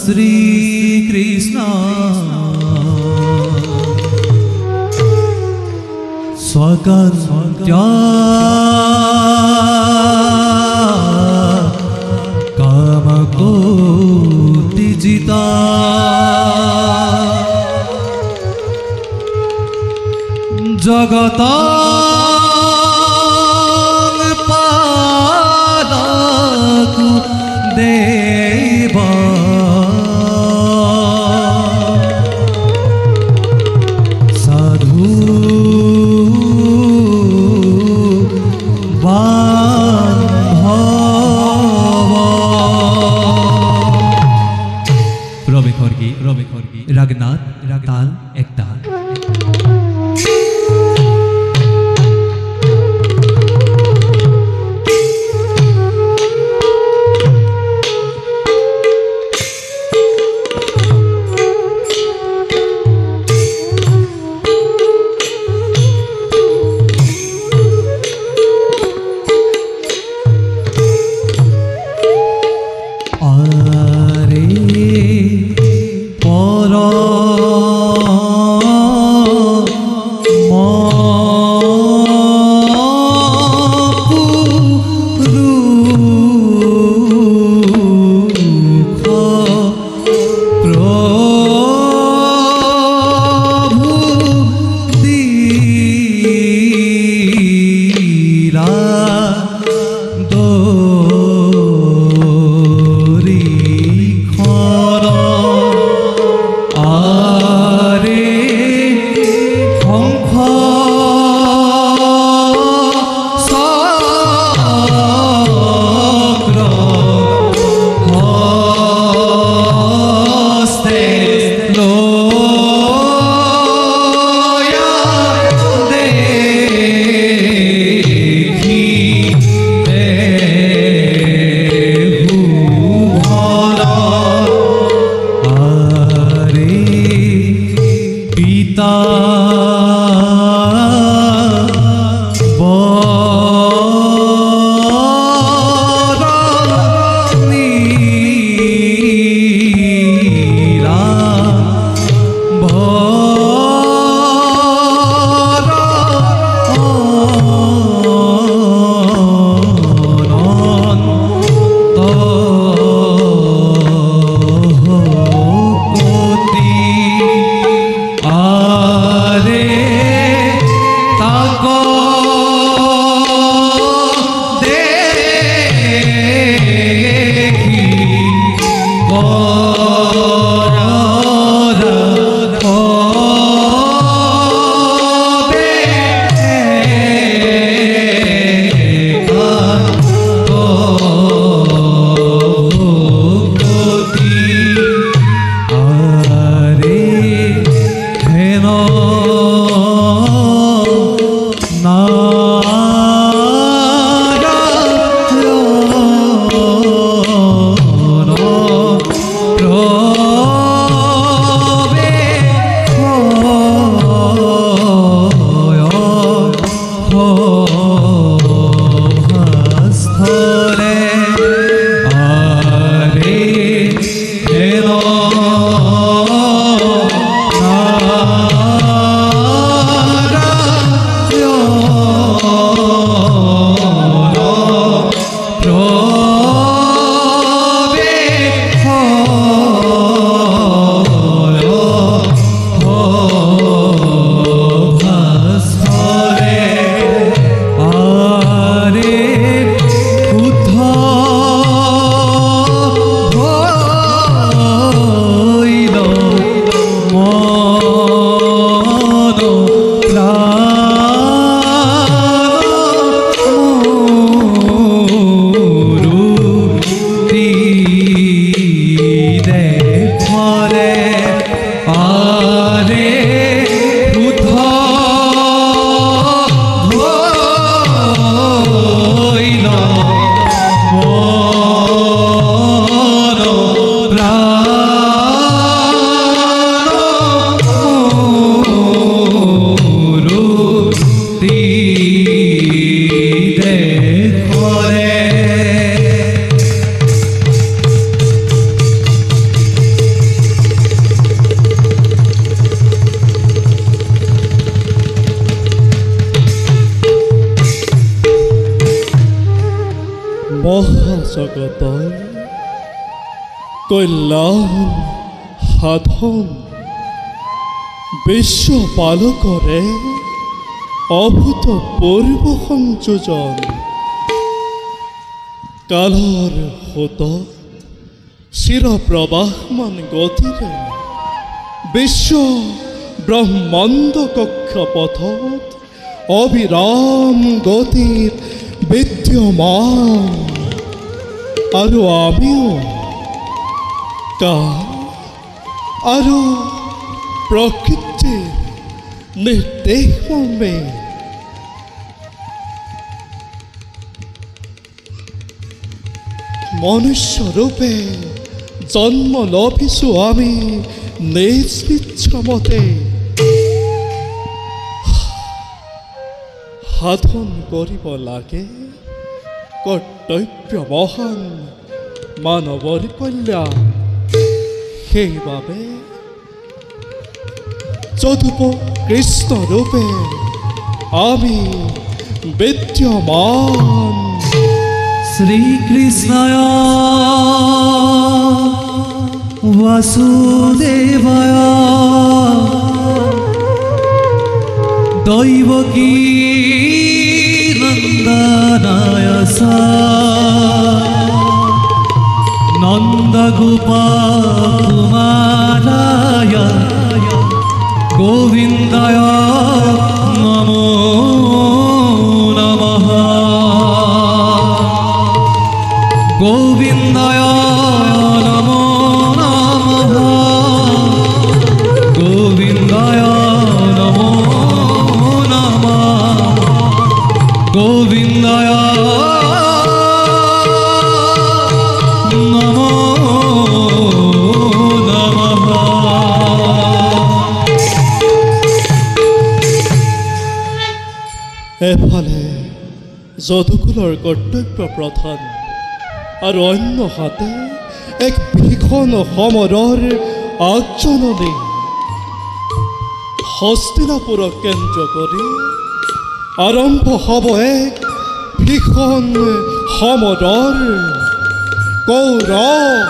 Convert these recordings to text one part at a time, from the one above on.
শ্ৰী কৃষ্ণ স্বকৰ্মত্য কামকোটিজিতা জগত পালকু দেব সাধু বান্ধব ৰবি খৰ্গি ৰাগনাথ তাল এক তাল কল্যাণ সাধন বিশ্ব পালকৰে অভূতপূৰ্ব সংযোজন কালৰ সোঁতত চিৰপ্ৰবাহমান গতিৰে বিশ্ব ব্ৰহ্মাণ্ড কক্ষপথত অবিৰাম গতিত বিদ্যমান আৰু আমিও কাল আৰু প্ৰকৃতিৰ নিৰ্দেশমৰ্মে মনুষ্যৰূপে জন্ম লভিছোঁ আমি নিজ ইচ্ছামতে সাধন কৰিব লাগে কৰ্তব্য মহান মানৱৰ কল্যাণ সেইবাবে যদুপ কৃষ্ণৰূপে আমি বিদ্যমান শ্রীকৃষ্ণায় বাসুদেবায় দৈবকী নন্দনায় নন্দগোপাকুমারায় গোবিন্দায় নমো নমঃ গোবিন্দায় নমো নমঃ গোবিন্দায় নমো নমঃ গোবিন্দায় নমো নমঃ এফালে যদুকুলৰ কৰ্তব্য প্ৰধান আৰু অন্য হাতে এক ভীষণ সমৰৰ আগজননী হস্তিনাপুৰক কেন্দ্ৰ কৰি আৰম্ভ হ'ব এক ভীষণ সমৰৰ কৌৰৱ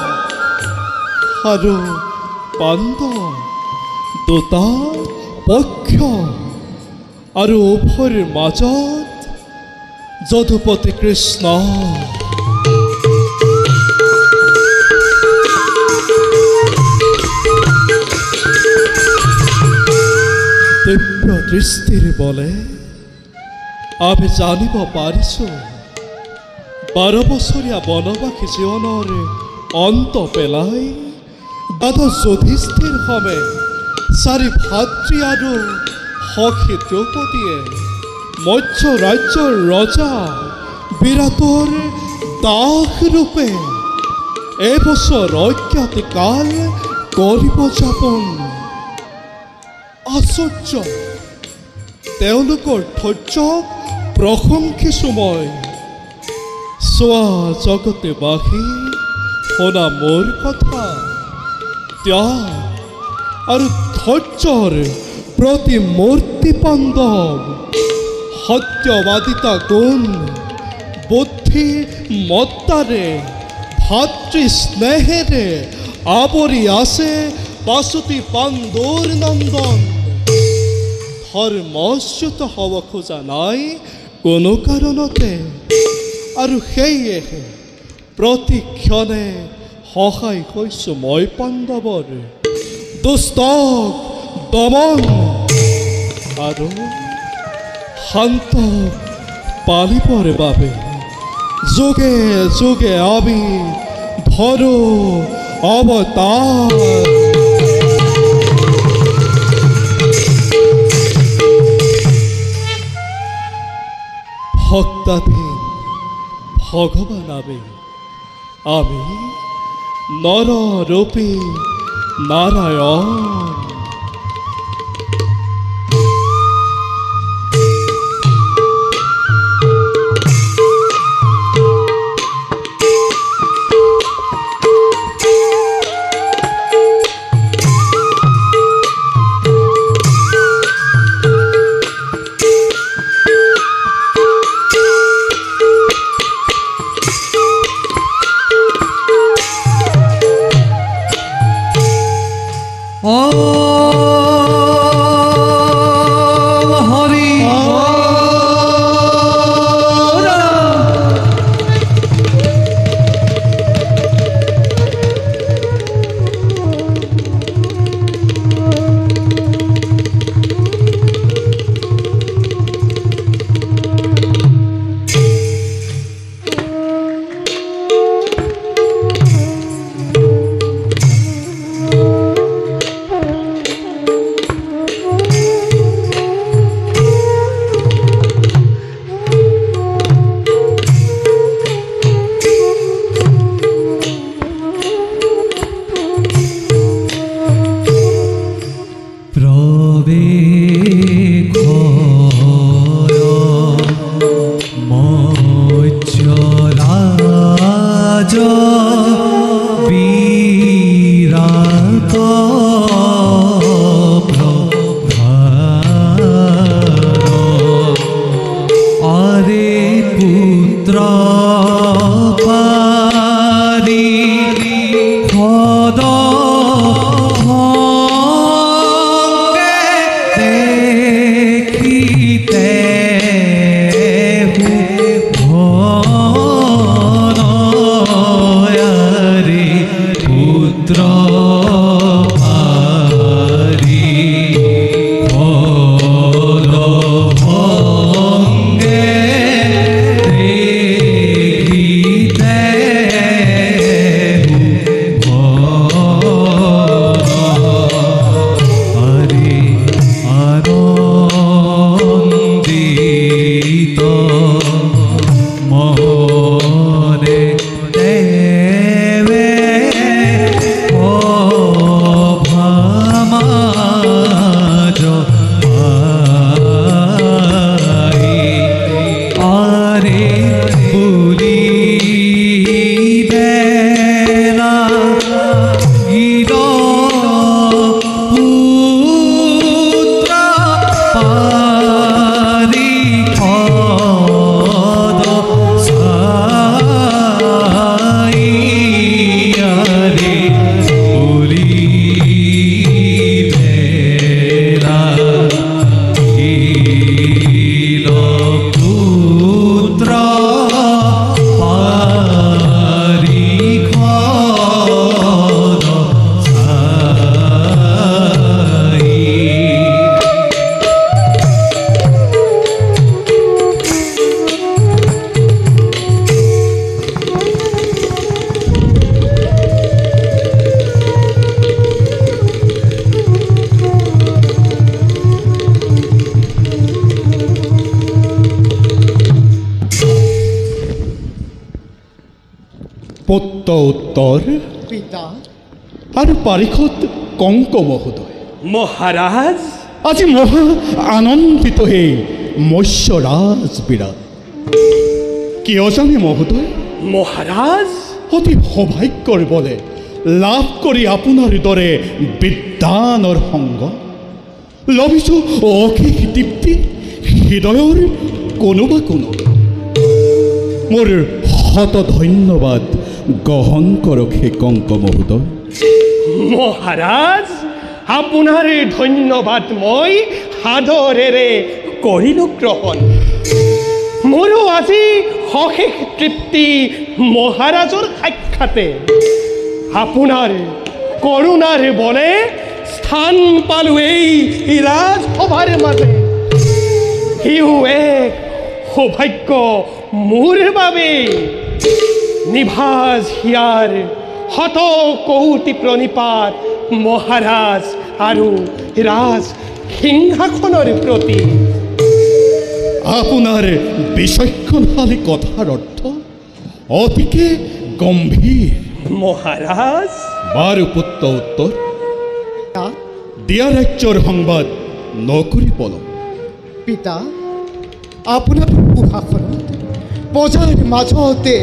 আৰু পাণ্ডৱ দুটা পক্ষ আৰু উভয়ৰ মাজত যদুপতি কৃষ্ণ দিব্য দৃষ্টিৰ বলে আমি জানিব পাৰিছোঁ 12 বছৰীয়া বনবাসী জীৱনৰ অন্ত পেলাই দাদা যুধিষ্ঠিৰ সবে 4 ভাতৃ আৰু সখী দ্ৰৌপদীয়ে মৎস্য ৰাজ্যৰ ৰজা বিৰাটৰ দাস ৰূপে এবছৰ অজ্ঞাতকাল কৰিব যাপন আশ্চৰ্য তেওঁলোকৰ ধৈৰ্যক প্ৰশংসিছোঁ মই চোৱা জগতবাসী শুনা মোৰ কথা ত্যাগ আৰু ধৈৰ্যৰ প্ৰতিমূৰ্তি পাণ্ডৱ সত্যবাদিতা গুণ বুদ্ধি মত্তাৰে ভাতৃ স্নেহেৰে আৱৰি আছে বাসুতি পাণ্ডুৰ নন্দন ধৰ্মচ্যুত হ'ব খোজা নাই কোনো কাৰণতে আৰু সেয়েহে প্ৰতিক্ষণে সহায় হৈছোঁ মই পাণ্ডৱৰ দুষ্টক দমন আৰু শান্ত পালিবৰ বাবে যোগে যোগে আমি ধৰো অৱতাৰ ভক্তাধীন ভগৱান আমি নৰৰূপী নাৰায়ণ হৰি পত্য উত্তৰ পিতা আৰু পাৰিষদ কংক মহোদয়। মহাৰাজ, আজি মহা আনন্দিত হে মৎস্যৰাজ বিৰাট। কিয় জানে মহোদয়? মহাৰাজ, অতি সৌভাগ্যৰ বলে লাভ কৰি আপোনাৰ দৰে বিদ্বানৰ সংগ লভিছোঁ অশেষ তৃপ্তি হৃদয়ৰ কোনোবা কোনো। মোৰ শত ধন্যবাদ গ্ৰহণ কৰক হে কংক মহোদয়। মহাৰাজ, আপনাৰ ধন্যবাদ মই সাদৰেৰে কৰিলো গ্ৰহণ। মোৰো আজি অশেষ তৃপ্তি মহাৰাজৰ সাক্ষাতে। আপোনাৰ কৰুণাৰ বলে স্থান পালো এই ৰাজসভাৰ মাজে। সিও এক সৌভাগ্য মোৰ বাবে। নিভাজ হিয়াৰ শত কৌটি প্ৰণিপাত মহাৰাজ আৰু ৰাজ সিংহাসনৰ প্ৰতি। আপোনাৰ বিচক্ষণশালী কথাৰ অৰ্থ অতিকে গম্ভীৰ। মহাৰাজ, বাৰু পুত্ৰ উত্তৰ পিতা দিয়া ৰাজ্যৰ সংবাদ নকৰি পলম। পিতা আপোনাৰ সুভাষণত বজাৰ মাজতে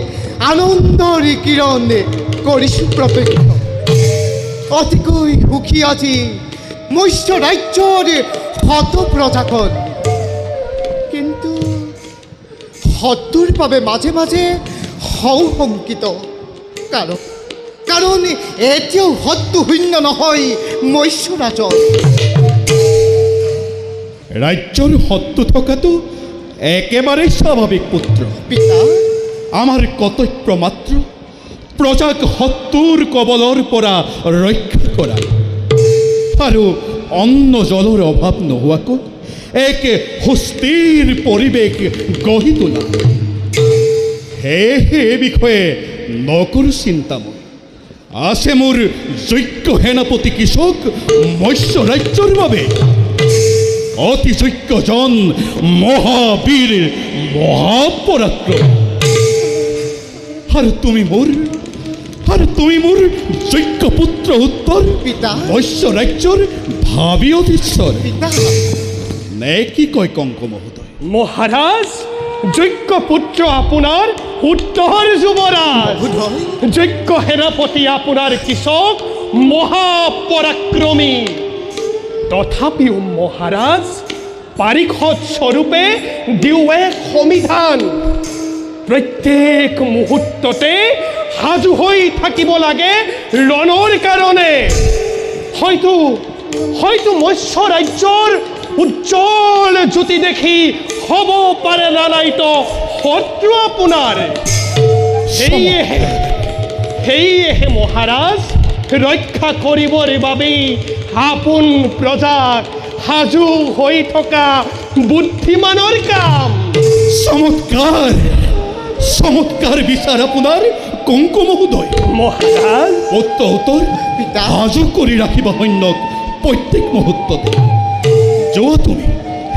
আনন্দৰ কিৰণ কৰিছোঁ প্ৰত্যক্ষ। অতিকৈ সুখী আজি মৎস্য ৰাজ্যৰ শত প্ৰজাখন। কিন্তু শত্ৰুৰ বাবে মাজে মাজে সংশংকিত। কাৰণ কাৰণ এতিয়াও হতটো শূন্য নহয় মৎস্যৰাজৰ। ৰাজ্যৰ সত্তু থকাটো একেবাৰে স্বাভাৱিক পুত্ৰ। পিতা, আমাৰ কৰ্তব্য মাত্ৰ প্ৰজাক শত্ৰুৰ কবলৰ পৰা ৰক্ষা কৰা আৰু অন্ন জলৰ অভাৱ নোহোৱাকৈ এক সুস্থিৰ পৰিৱেশ গঢ়ি তোলা। সেয়েহে এই বিষয়ে নকৰো চিন্তা। মই আছে মোৰ যোগ্য সেনাপতি কৃষক মৎস্য ৰাজ্যৰ বাবে অতি যোগ্যজন মহাবীৰ মহাপৰাক্ৰম। আৰু তুমি মোৰ যোগ্য পুত্ৰ উত্তৰ পিতা। মৎস্য ৰাজ্যৰ ভাবি অধীশ্বৰ পিতা, নে কি কয় কংক মহোদয়? মহাৰাজ, যোগ্য পুত্ৰ আপোনাৰ উত্তৰ যুৱৰাজ, যোগ্য সেনাপতি আপোনাৰ কৃষক মহাপৰাক্ৰমী। তথাপিও মহাৰাজ, পাৰিষদ স্বৰূপে দিওঁৱে সমিধান। প্ৰত্যেক মুহূৰ্ততে সাজু হৈ থাকিব লাগে ৰণৰ কাৰণে। হয়তো মৎস্য ৰাজ্যৰ উজ্জ্বল জ্যোতি দেখি হ'ব পাৰে নানাইতো শত্ৰু আপোনাৰ। সেয়েহে মহাৰাজ, ৰক্ষা কৰিবৰ বাবে আপোন প্ৰজাক সাজু হৈ থকা বুদ্ধিমানৰ কাম। চমৎকাৰ বিচাৰ আপোনাৰ কংক মহোদয়। মহাৰাজ, উত্তৰ পিতা। সাজু কৰি ৰাখিব সৈন্যক প্ৰত্যেক মুহূৰ্ততে। যোৱা তুমি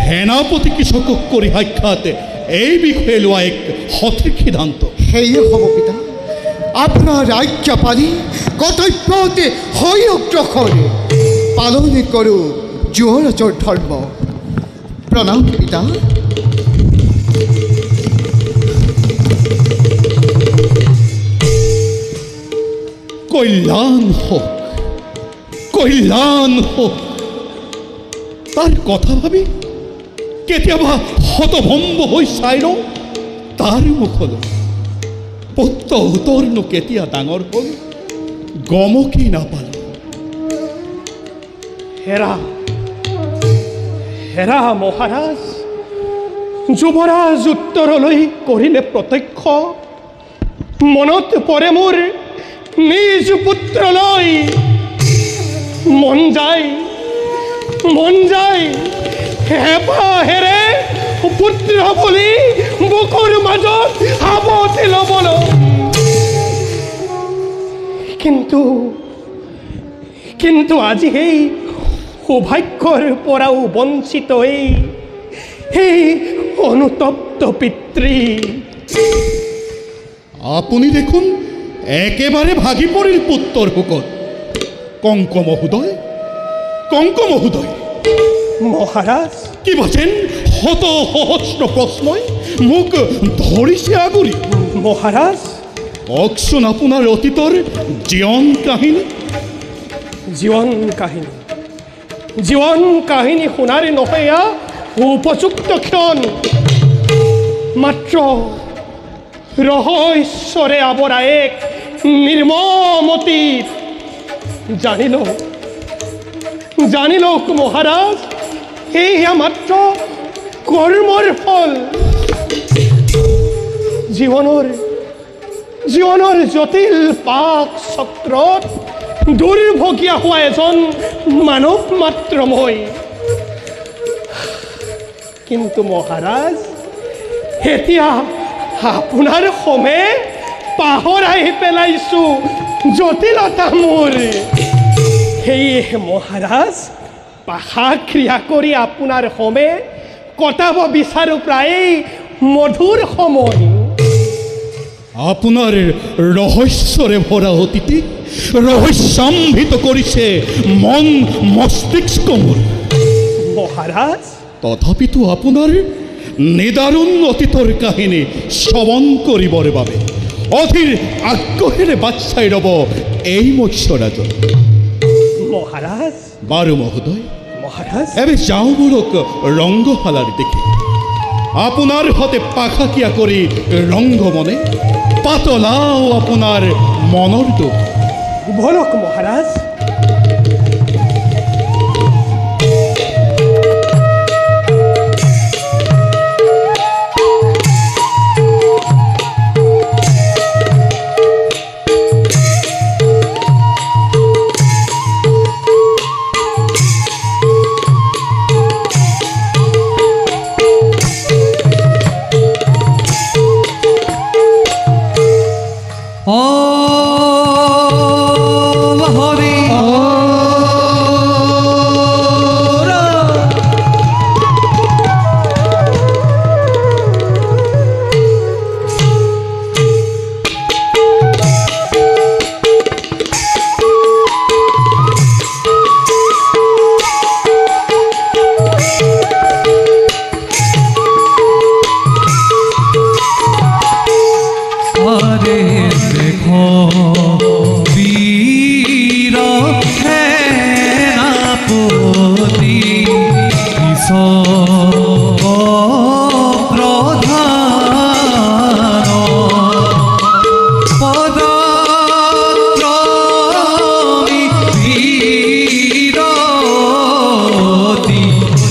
সেনাপতি কৃষকক কৰি সাক্ষাৎ এই বিষয়ে লোৱা এক সঠিক সিদ্ধান্ত। সেয়ে হ'ব পিতা, আপোনাৰ আজ্ঞা পালি কৰ্তব্যতে হৈ অগ্ৰসৰ পালন কৰোঁ যুৱৰাজৰ ধৰ্ম। প্ৰণাম পিতা। কল্যাণ হোক। তাৰ কথা ভাবি কেতিয়াবা হতভম্ব হৈ চাই লওঁ তাৰ মুখলৈ। পুত্ৰ উত্তৰনো কেতিয়া ডাঙৰ হ'ল গমকি নাপালোঁ। হেৰা মহাৰাজ, যুৱৰাজ উত্তৰলৈ কৰিলে প্ৰত্যক্ষ। মনত পৰে মোৰ নিজ পুত্ৰলৈ। মন যায় হেঁপাহেৰে পুত্ৰ বুলি বুকুৰ মাজত সাৱটি ল'বলৈ। কিন্তু আজি সেই সৌভাগ্যৰ পৰাও বঞ্চিত এই অনুতপ্ত পিতৃ। আপুনি দেখোন একেবাৰে ভাগি পৰিল পুত্ৰৰ শোকত। কংক মহোদয়, মহাৰাজ, কিবা যেন সহস্ৰ প্ৰশ্নই মোক ধৰিছে আগুৰি। মহাৰাজ, কওকচোন আপোনাৰ অতীতৰ জীৱন কাহিনী শুনাৰ নহয় উপযুক্ত ক্ষণ। মাত্ৰ ৰহস্যৰে আৱৰা এক নিৰ্মমতি জানি লওক মহাৰাজ। এয়া মাত্ৰ কৰ্মৰ ফল। জীৱনৰ জটিল পাক চক্ৰত দুৰ্ভগীয়া হোৱা এজন মানৱ মাত্ৰ মই। কিন্তু মহাৰাজ, এতিয়া আপোনাৰ সমে পাহৰাই পেলাইছো জটিলতা মোৰ। সেয়েহে মহাৰাজ, ভাষা ক্ৰিয়া কৰি আপোনাৰ সমে কটাব বিচাৰো প্ৰায় মধুৰ সময়। আপোনাৰ ৰহস্যৰে ভৰা অতীতিক ৰহস্যাম্বিত কৰিছে মন মস্তিষ্ক মোৰ। মহাৰাজ, তথাপিতো আপোনাৰ নিদাৰুণ অতীতৰ কাহিনী শ্ৰৱণ কৰিবৰ বাবে অধীৰ আগ্ৰহেৰে বাট চাই ৰ'ব এই মৎস্যৰাজন। মহাৰাজ, বাৰু মহোদয়, এবে যাওঁ বোলক ৰংগশালাৰ দেখি। আপোনাৰ সতে পাখাকিয়া কৰি ৰংগ মনে পাতলাও আপোনাৰ মনৰ দুখ। বলক মহাৰাজ। Om Hari Hare Dekho বীৰ সেনাপতি প্ৰধান পদক্ৰমী বীৰতি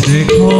দেখো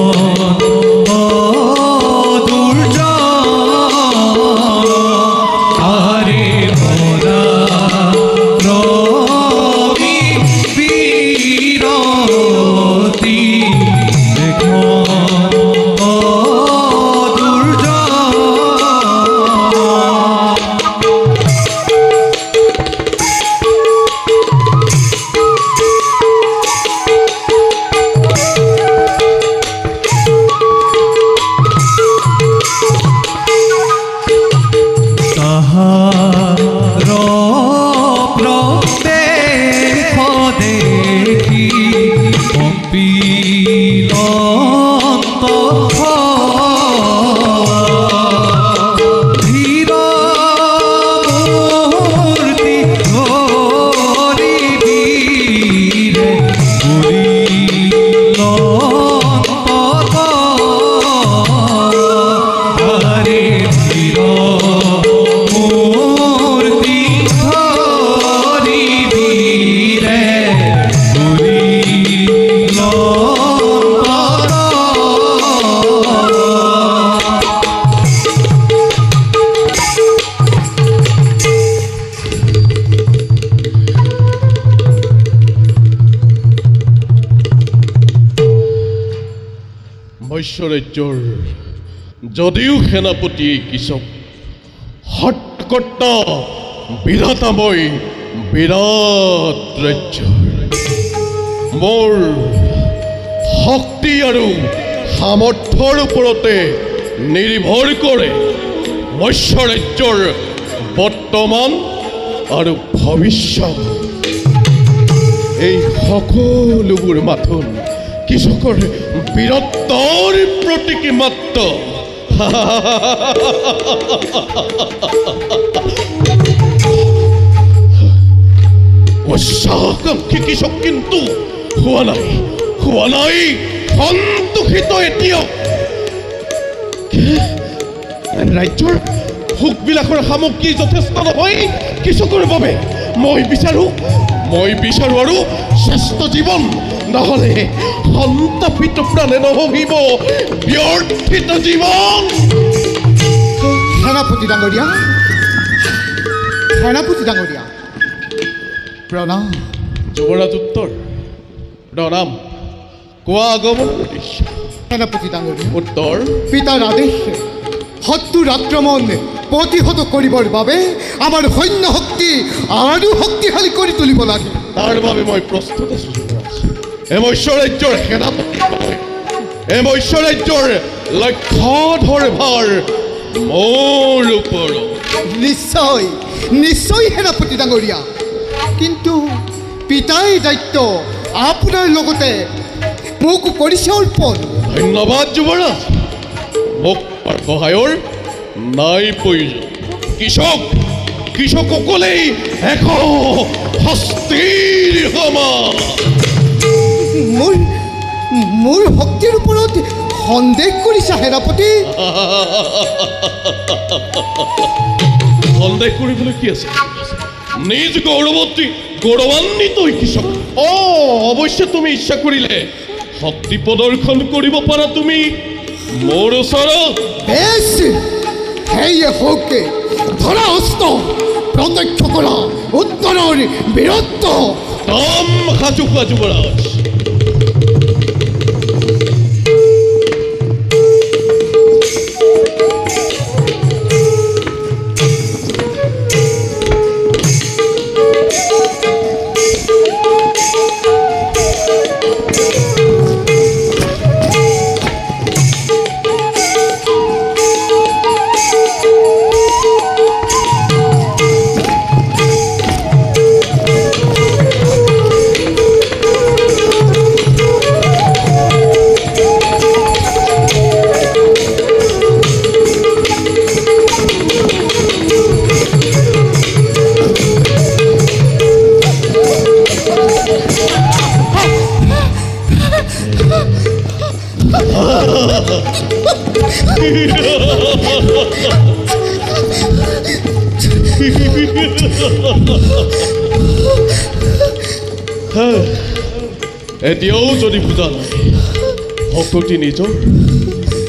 মৈশ্বৰাজ্যৰ যদিও সেনাপতি কিশোক হটকট বিধাতাময় বিৰাট ৰাজ্যৰ মোৰ শক্তি আৰু সামৰ্থ্যৰ ওপৰতে নিৰ্ভৰ কৰে মৈশ্বৰাজ্যৰ বৰ্তমান আৰু ভৱিষ্যত। এই সকলোবোৰ মাথোন কৃষকৰ বীৰত্বৰ প্ৰতীকী মাত্ৰ। উচ্চাকাংক্ষী কৃষক কিন্তু হোৱা নাই সন্তোষিত এতিয়াও। ৰাজ্যৰ সুখবিলাসৰ সামগ্ৰী যথেষ্ট নহয় কৃষকৰ বাবে। মই বিচাৰো আৰু শ্ৰেষ্ঠ জীৱন, নহ'লে সন্তাপিত প্ৰাণে নহহিব ব্যৰ্থিত জীৱন। সেনাপতি ডাঙৰীয়া প্ৰণাম। যুৱৰাজ উত্তৰ প্ৰণাম। কোৱা আগমন উদ্দেশ্য। সেনাপতি ডাঙৰীয়া উত্তৰ পিতাৰ আদেশে শত্ৰুৰ আক্ৰমণ প্ৰতিহত কৰিবৰ বাবে আমাৰ সৈন্য শক্তি আৰু শক্তিশালী কৰি তুলিব লাগে। তাৰ বাবে মই প্ৰস্তুত আছো যুৱৰাজ। এই মৈশ্বৰাজ্যৰ সেনাপতি এই মৈশ্বৰাজ্যৰ লক্ষ্যধৰ ভাৰ মোৰ ওপৰত। নিশ্চয় সেনাপতি ডাঙৰীয়া, কিন্তু পিতাই দায়িত্ব আপোনাৰ লগতে মোক কৰিছে অৰ্পণ। ধন্যবাদ যুৱৰাজ। মোক সহায়ৰ নাই প্ৰয়োজন। কৃষকসকলেই এক হস্তিৰ সমান। মোৰ শক্তিৰ ওপৰত সন্দেহ কৰিছা সেনাপতি? সন্দেহ কৰিবলৈ কি আছে? নিজ গৌৰৱতী গৌৰৱান্বিত কৃষক। অৱশ্যে তুমি ইচ্ছা কৰিলে শক্তি প্ৰদৰ্শন কৰিব পাৰা তুমি মোৰ ওচৰত। বেশ সেয়ে হওকে ধৰা অস্ত প্ৰত্যক্ষ কৰা উত্তৰৰ বীৰত্ব। একদম সাজু হোৱা যুৱৰাজ। এতিয়াও যদি বুজা নাই ভকতি নিজৰ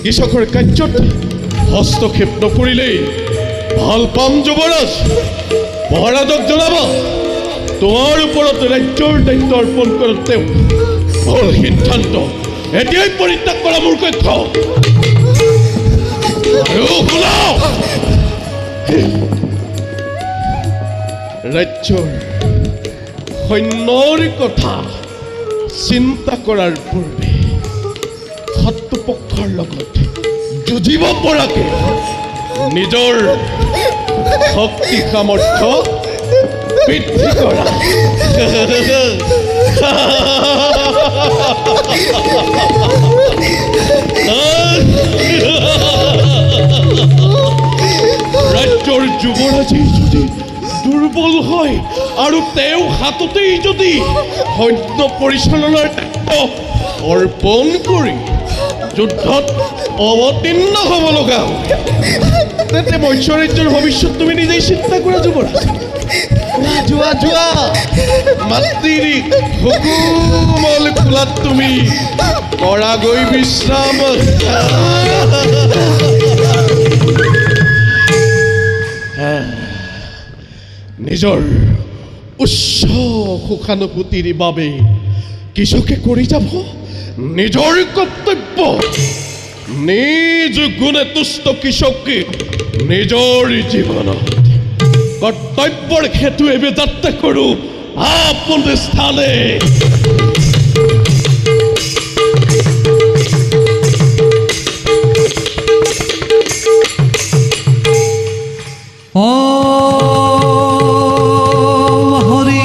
কৃষকৰ কাৰ্যত হস্তক্ষেপ নকৰিলেই ভাল পাম যুৱৰাজ। মহাৰাজক জনাবা তোমাৰ ওপৰত ৰাজ্যৰ দায়িত্ব অৰ্পণ কৰাত তেওঁ ভুল সিদ্ধান্ত এতিয়াই পৰিত্যাগ কৰা মোৰ কক্ষ। আৰু শুনাও, ৰাজ্যৰ সৈন্যৰ কথা চিন্তা কৰাৰ পূৰ্বে শত্ৰুপক্ষৰ লগত যুঁজিব পৰাকে নিজৰ শক্তি সামৰ্থ্য বৃদ্ধি কৰা। ৰাজ্যৰ যুৱৰাজে যদি দুৰ্বল হয় আৰু তেওঁ হাততেই যদি সৈন্য পৰিচালনাৰ দায়িত্ব অৰ্পণ কৰি যুদ্ধত অৱতীৰ্ণ হ'ব লগা হয় তেন্তে মৎস্য ৰাজ্যৰ ভৱিষ্যত তুমি নিজেই চিন্তা কৰা যুৱৰাজ। যোৱা যোৱা মাতৃৰ হুকুমল খোলাত তুমি কৰাগৈ বিশ্ৰাম। নিজৰ উচ্চ সুখানুভূতিৰ বাবে কৃষকে কৰি যাব নিজৰ কৰ্তব্য। নিজ গুণে তুষ্ট কৃষকে নিজৰ জীৱনত কৰ্তব্যৰ হেতুৱে যাত্ৰা কৰোঁ আপোন স্থানে। হরি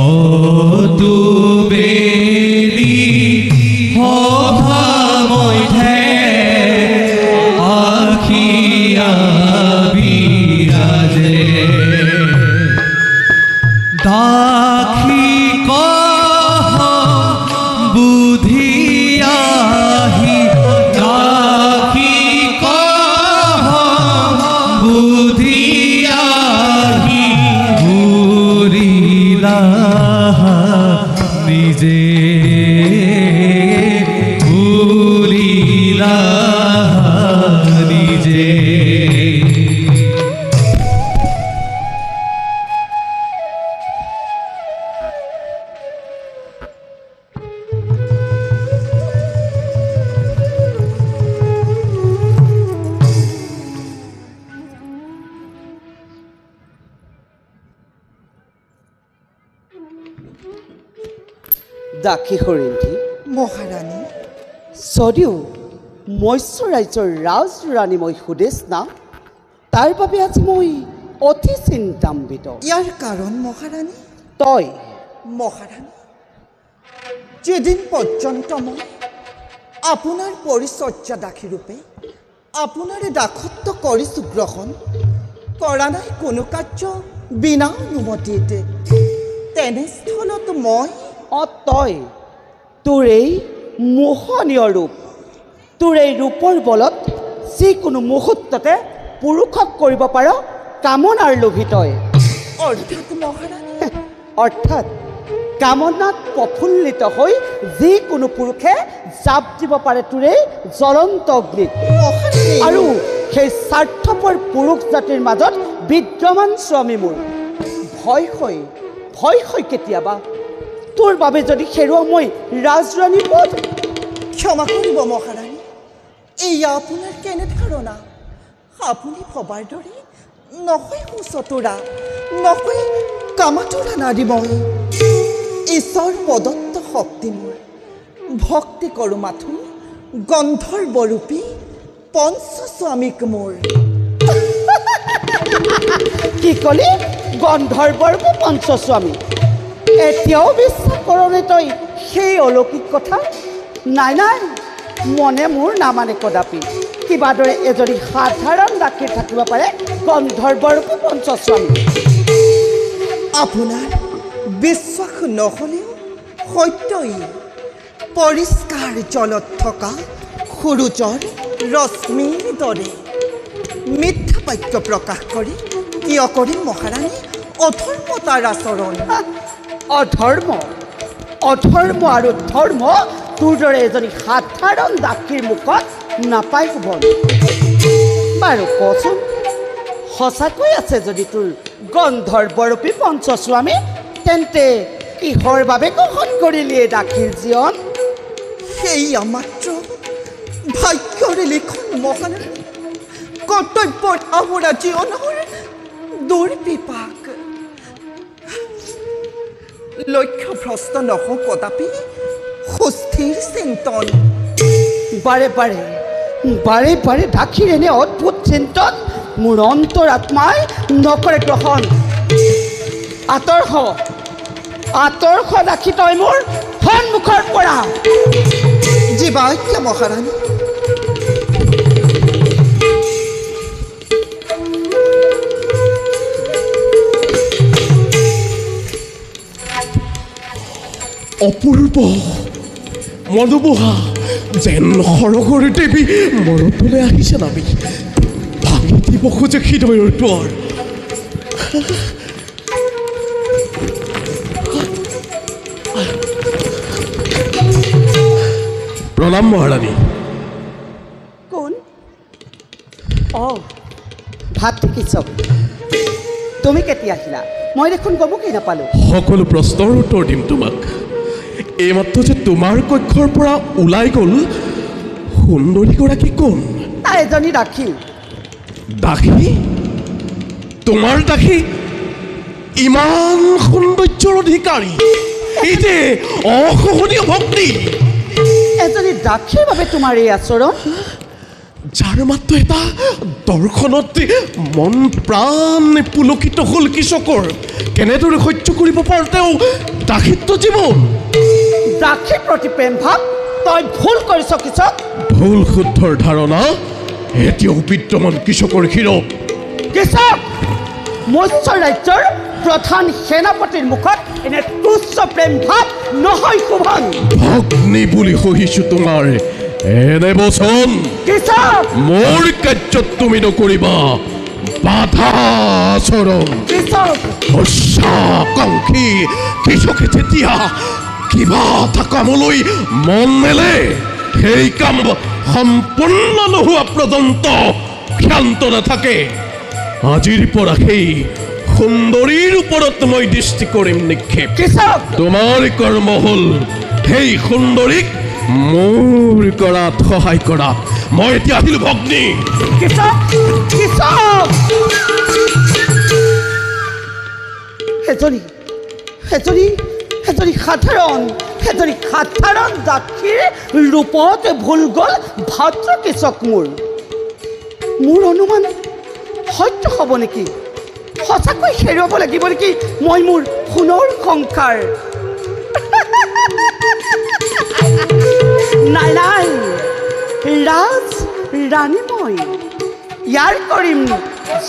কতু সভাময় আখিয়া বিরাজে দাখি কহ বুধিয়াহি দাখি কহ বুধিয়াহি ঘুরিলা নিজে ঘুরিলা নিজে দাসী হৰিণী মহাৰাণী যদিও মৎস্য ৰাজ্যৰ ৰাজৰাণী মই সুদেশনা তাৰ বাবে আজি মই অতি চিন্তাম্বিত। ইয়াৰ কাৰণ মহাৰাণী তই মহাৰাণী যেদিন পৰ্যন্ত মই আপোনাৰ পৰিচৰ্যা দাসী ৰূপে আপোনাৰে দাসত্ব কৰিছোঁ গ্ৰহণ কৰা নাই কোনো কাৰ্য বিনা অনুমতিতে তেনেস্থলত মই তই তোৰ এই মোহনীয় ৰূপ তোৰ এই ৰূপৰ বলত যিকোনো মুহূৰ্ততে পুৰুষক কৰিব পাৰ কামনাৰ লোভী তই। অৰ্থাৎ মহাৰাণী অৰ্থাৎ কামনাত প্ৰফুল্লিত হৈ যিকোনো পুৰুষে জাপ দিব পাৰে তোৰ এই জ্বলন্ত অগ্নিত মহাৰাণী আৰু সেই স্বাৰ্থপৰ পুৰুষ জাতিৰ মাজত বিদ্যমান স্বামী মোৰ ভয় হয় কেতিয়াবা তোৰ বাবে যদি হেৰুৱা মই ৰাজৰাণী পদ। ক্ষমা কৰিব মহাৰাণী এয়া আপোনাৰ কেনে ধাৰণা আপুনি ভবাৰ দৰে নহয় সুচতুৰা নহয় কামাতুৰা নাৰী মই ঈশ্বৰ প্ৰদত্ত শক্তি মোৰ ভক্তি কৰোঁ মাথো গন্ধৰ্বৰূপী পঞ্চস্বামীক মোৰ। কি কলি গন্ধৰ্বৰূপী পঞ্চস্বামী এতিয়াও বিশ্বাস কৰনে তই সেই অলৌকিক কথা? নাই নাই মনে মোৰ নামানে কদাপি কিবা দৰে এজনী সাধাৰণ দাসীৰ থাকিব পাৰে গন্ধৰ্বৰূপী পঞ্চস্বামী। আপোনাৰ বিশ্বাস নহ'লেও সত্যই পৰিষ্কাৰ জলত থকা সূৰুজৰ ৰশ্মিৰ দৰে মিথ্যা বাক্য প্ৰকাশ কৰি কিয় কৰিম মহাৰাণী অধৰ্মতাৰ আচৰণ। অধৰ্ম আৰু ধৰ্ম তোৰ দৰে এজনী সাধাৰণ দাসীৰ মুখত নাপায় শুভন। বাৰু কচোন সঁচাকৈ আছে যদি তোৰ গন্ধৰ্বৰূপী পঞ্চস্বামী তেন্তে কিহৰ বাবে গ্ৰহণ কৰিলি এই দাসীৰ জীৱন? সেয়া মাত্ৰ ভাগ্যৰে লিখন মহাৰাণী কৰ্তব্যত আৱৰা জীৱনৰ দুৰ্বিপাক লক্ষ্য ভ্ৰষ্ট নহওঁ কদাপি সুস্থিৰ চিন্তন। বাৰে বাৰে দাসীৰ এনে অদ্ভুত চিন্তন মোৰ অন্তৰ আত্মাই নকৰে গ্ৰহণ। আঁতৰ হ দাসী তই মোৰ সন্মুখৰ পৰা। জীৱাজ্ঞা মহাৰাণী। অপূৰ্ব মনোমোহা যেন সৰগৰ দেৱী মৰতলৈ আহিছে নামি ভাঙি দিব খোজে হৃদয়ৰ দ্বাৰ। প্ৰণাম মহাৰাণী। কোন? ভাত দেখিছ তুমি কেতিয়া আহিলা? মই দেখোন গমকেই নাপালোঁ। সকলো প্ৰশ্নৰ উত্তৰ দিম তোমাক। এইমাত্ৰ যে তোমাৰ কক্ষৰ পৰা ওলাই গ'ল সুন্দৰীগৰাকী কোন? তাই এজনী দাসী। দাসী? তোমাৰ দাসী ইমান সৌন্দৰ্যৰ অধিকাৰী এই যে অসহনীয় ভক্তি এজনী দাসীৰ বাবে তোমাৰ এই আচৰণ? যাৰ মাত্ৰ এটা দৰ্শনত মন প্ৰাণ পুলকিত হ'ল কৃষকৰ কেনেদৰে সহ্য কৰিব পাৰে তেওঁ দাসিত্ব জীৱন? দাসীৰ প্ৰতি প্ৰেম ভাৱ তই ভুল কৰিছ কৃষক। ভুল শুদ্ধৰ ধাৰণা এতিয়াও বিদ্যমান কৃষকৰ হীৰক। কৃষক, মৎস্য ৰাজ্যৰ প্ৰধান সেনাপতিৰ মুখত এনে তুচ্ছ প্ৰেম ভাৱ নহয় শোভন। ভগ্নী বুলি সহিছো তোমাৰ এনে বচন। কৃষক, মোৰ কাৰ্যত তুমি নকৰিবা বাধা আচৰণ। কৃষক, উচ্চাকাংক্ষী কৃষকে যেতিয়া কিবা এটা কামলৈ মন মেলে সেই কাম সম্পূৰ্ণ নোহোৱা পৰ্যন্ত ক্ষান্ত নাথাকে। আজিৰ পৰা সেই সুন্দৰীৰ ওপৰত মই দৃষ্টি কৰিম নিক্ষেপ। কৃষক, তোমাৰ কৰ্ম হ'ল সেই সুন্দৰীক মোৰ কৰাত সহায় কৰা। মই এতিয়া আহিলো ভগ্নী। কৃষক, কৃষক, এজনী সাধাৰণ দাসীৰ ৰূপত ভুল গ'ল ভদ্ৰ কৃষক। মোৰ অনুমান সত্য হ'ব নেকি? সঁচাকৈ হেৰুৱাব লাগিব নেকি মই মোৰ সোণৰ সংসাৰ? নাই নাই, ৰাজ ৰাণী মই ইয়াৰ কৰিম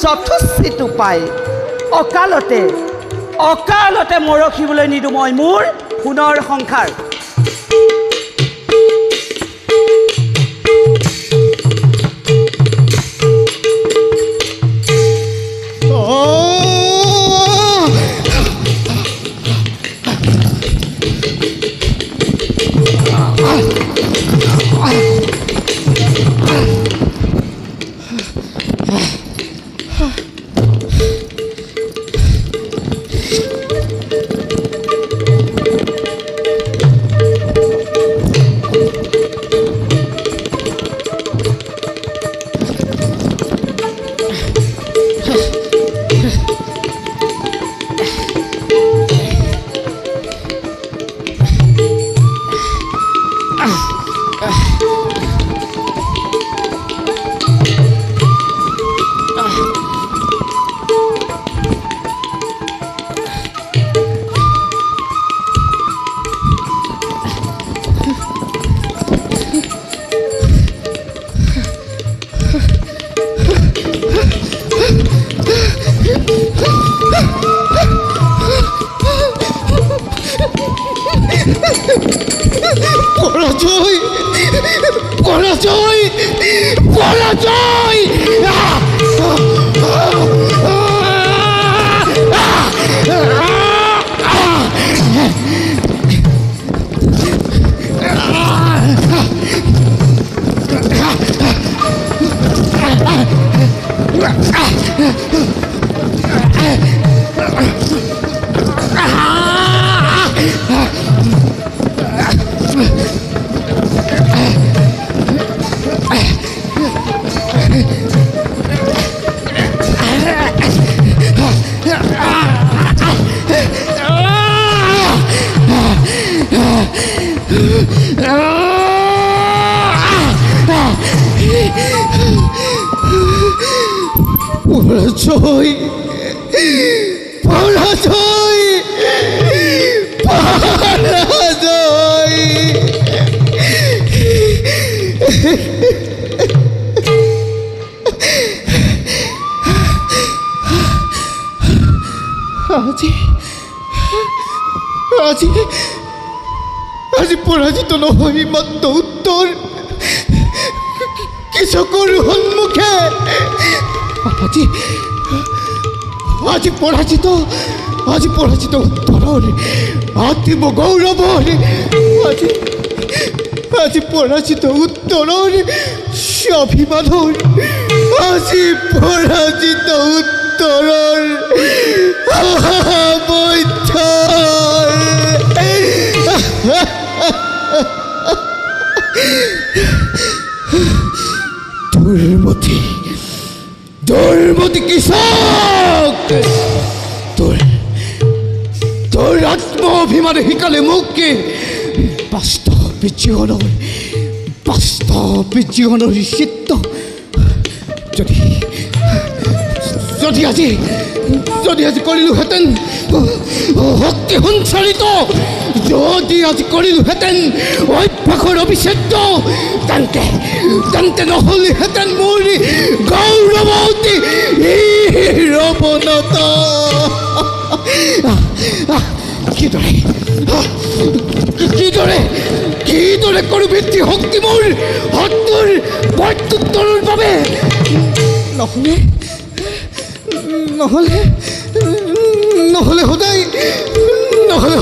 যথোচিত উপায়। অকালতে মৰখিবলৈ নিদিওঁ মই মোৰ সোণৰ সংসাৰ। আজি পৰাজিত নহয় মাত্ৰ উত্তৰ কৃষকৰ সন্মুখে। আজি পৰাজিত উত্তৰৰ আত্ম গৌৰৱৰ। আজি পৰাজিত উত্তৰৰ স্বাভিমানৰ। আজি পৰাজিত উত্তৰৰ দুৰ্মতি কৃষক। তোৰ আত্ম অভিমানে শিকালে মোক কি বাস্তৱ জীৱনৰ চিত্ৰ। যদি আজি কৰিলোহেঁতেন শক্তি সঞ্চাৰিত, যদি আজি কৰিলোহেঁতেন অভ্যাসৰ অবিচ্ছেদ্য, তেন্তে নহ'লেহেঁতেন মোৰ গৌৰৱতী ৰৱনত। কিদৰে কৰোঁ বৃদ্ধি শক্তি মোৰ শত্ৰুৰ প্ৰত্যুত্তৰৰ বাবে। নহ'লে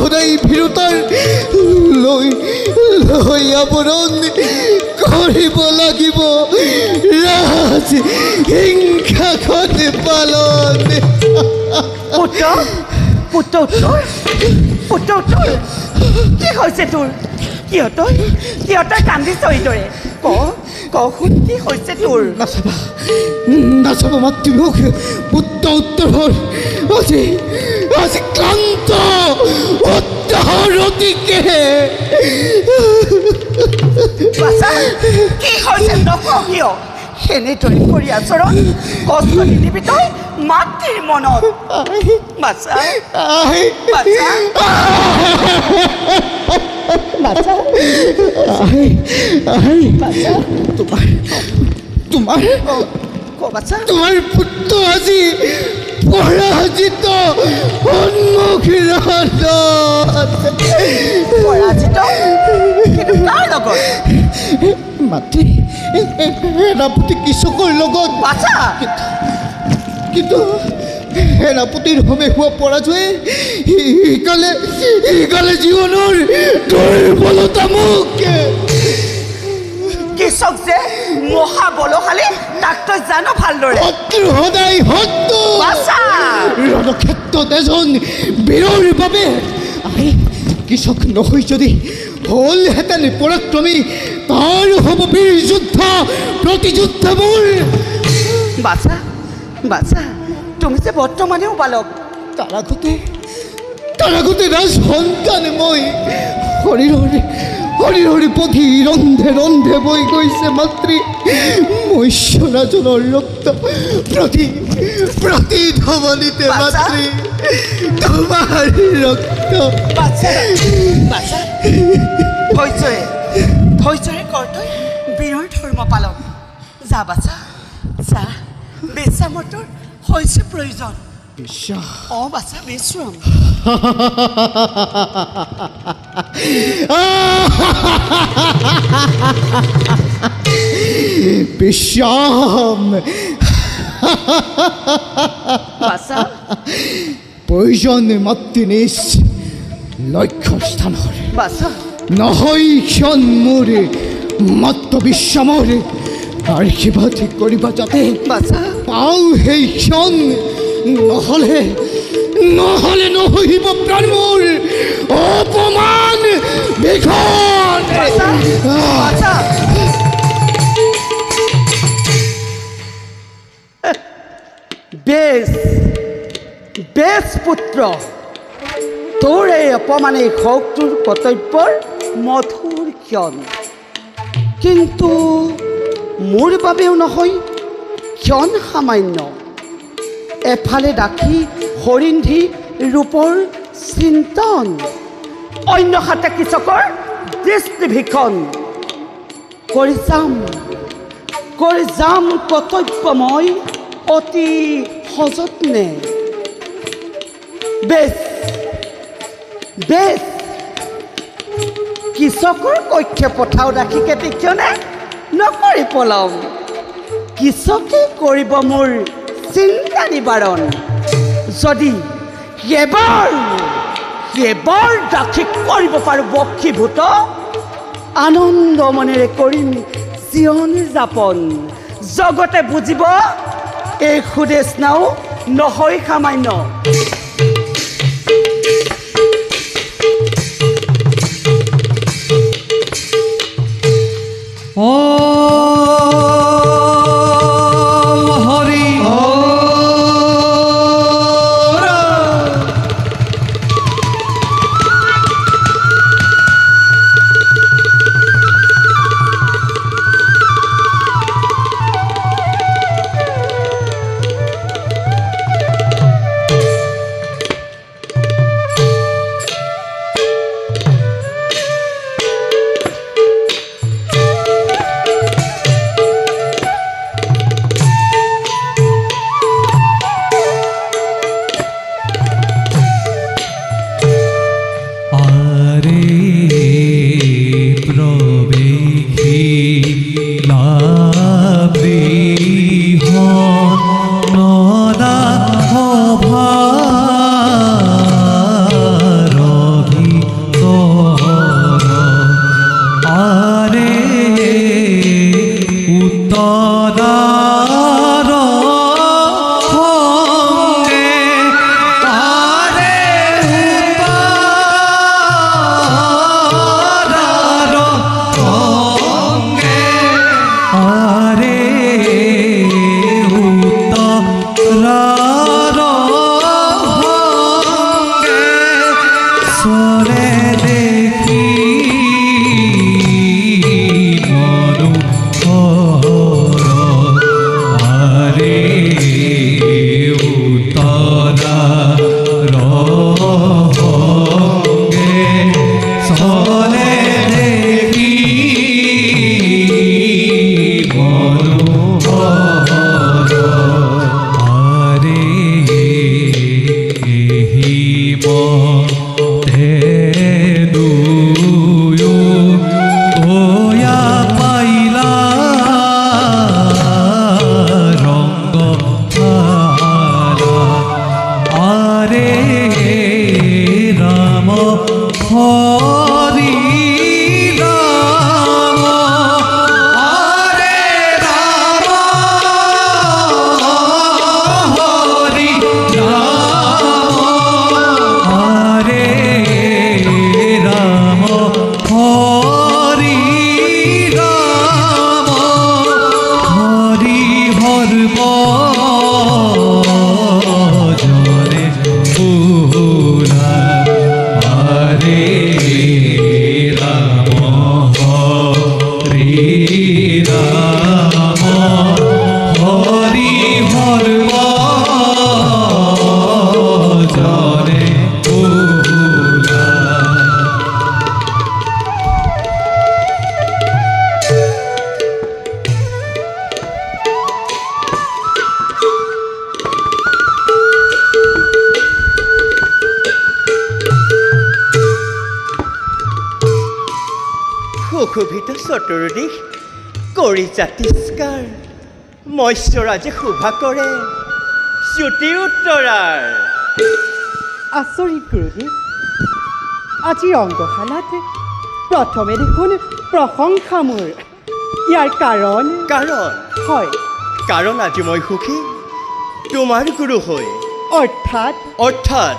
সদায় ভীৰতাৰ লৈ আৱৰণ কৰিব লাগিব ৰাজ হিংসাখন পালন। পুত্ৰ কি হৈছে তোৰ? কিহতই কান্দিছ এইদৰে? কচোন কি হৈছে তোৰ? নাচাব মাতৃমুখ পুত্ৰ উত্তৰৰ আজি ক্লান্ত অতিকে। কি হৈছে নকওঁ কিয়? সেনেদৰে কৰি আচৰণ কষ্ট নিদিবি তই মাতৃৰ মনত। তোমাৰ পুত্ৰ আজি পৰাজিত পৰাজিত কিন্তু কাৰ লগত? মাতৃ সেনাপতি কৃষকৰ লগত। কিন্তু সেনাপতিৰ হোমে হোৱা পৰাজয়ে ইকালে জীৱনৰ দুৰ্বলতা মোক। কৃষক যে মহাবলশালী তাক তই জানো ভালদৰে। শত্ৰু সদায় শত্ৰু। ৰণক্ষেত্ৰত এজন বীৰৰ বাবে কৃষক নহৈ যদি হ'লহেঁতেন পৰাক্ৰমী, তাৰ হ'ব বীৰ যুদ্ধ প্ৰতিযুদ্ধ মোৰ। বাছা তুমি যে বৰ্তমানেও বালক। তাৰ আগতে ৰাজ সন্তান মই। শৰীৰৰ পথি ৰন্ধে বৈ গৈছে মাতৃ মৈশ্বৰাজনৰ ৰক্ত প্ৰতি ধমনীতে মাতৃ তোমাৰ ৰক্ত। ধৈৰ্যৰে কৰ তই বীৰৰ ধৰ্ম পালন। যা বাছা যা, বিশ্ৰামৰ তোৰ হৈছে প্ৰয়োজন। বাছা বিশ্ৰাম। বিশ্ৰাম প্ৰয়োজন মাতৃ নিজ লক্ষ্য স্থানৰ। নহয় ক্ষণ মোৰ মাত্ৰ বিশ্ৰামৰ আশীৰ্বাদ কৰিবা যাতে পাওঁ সেই ক্ষণ। নহ'লে নহহিব প্ৰাণ মোৰ অপমান বিঘন। বেশ পুত্ৰ, তোৰ এই অপমানে শত্ৰুৰ কৰ্তব্যৰ মধুৰ ক্ষণ, কিন্তু মোৰ বাবেও নহয় ক্ষণ সামান্য। এফালে দাসী হৰিন্ধি ৰূপৰ চিন্তন, অন্য হাতে কৃষকৰ দৃষ্টিভীষণ। কৰি যাম কৰ্তব্য মই অতি সযত্নে। বেশ কৃষকৰ কক্ষে পঠাও দাসীকে তীক্ষণে নকৰি পলাও। কৃষকে কৰিব মোৰ চিন্তা নিবাৰণ। যদি এবাৰ দাসীক কৰিব পাৰোঁ বক্ষীভূত, আনন্দ মনেৰে কৰিম জীৱন যাপন। জগতে বুজিব এই সুদেশনাও নহয় সামান্য। হরি রাম হরি হর জরে ভোলা হরে রাম হরে রাম হরি হর জরে ভোলা। সুশোভিত চতুৰ্দিশ কৰি জাতিষ্কাৰ মৎস্যৰাজে শোভা কৰে জ্যোতি উত্তৰাৰ। আচৰিত গুৰুদেৱ, আজি অংগশালাত প্ৰথমে দেখোন প্ৰশংসা মোৰ। ইয়াৰ কাৰণ হয়, কাৰণ আজি মই সুখী তোমাৰ গুৰু হৈ। অৰ্থাৎ অৰ্থাৎ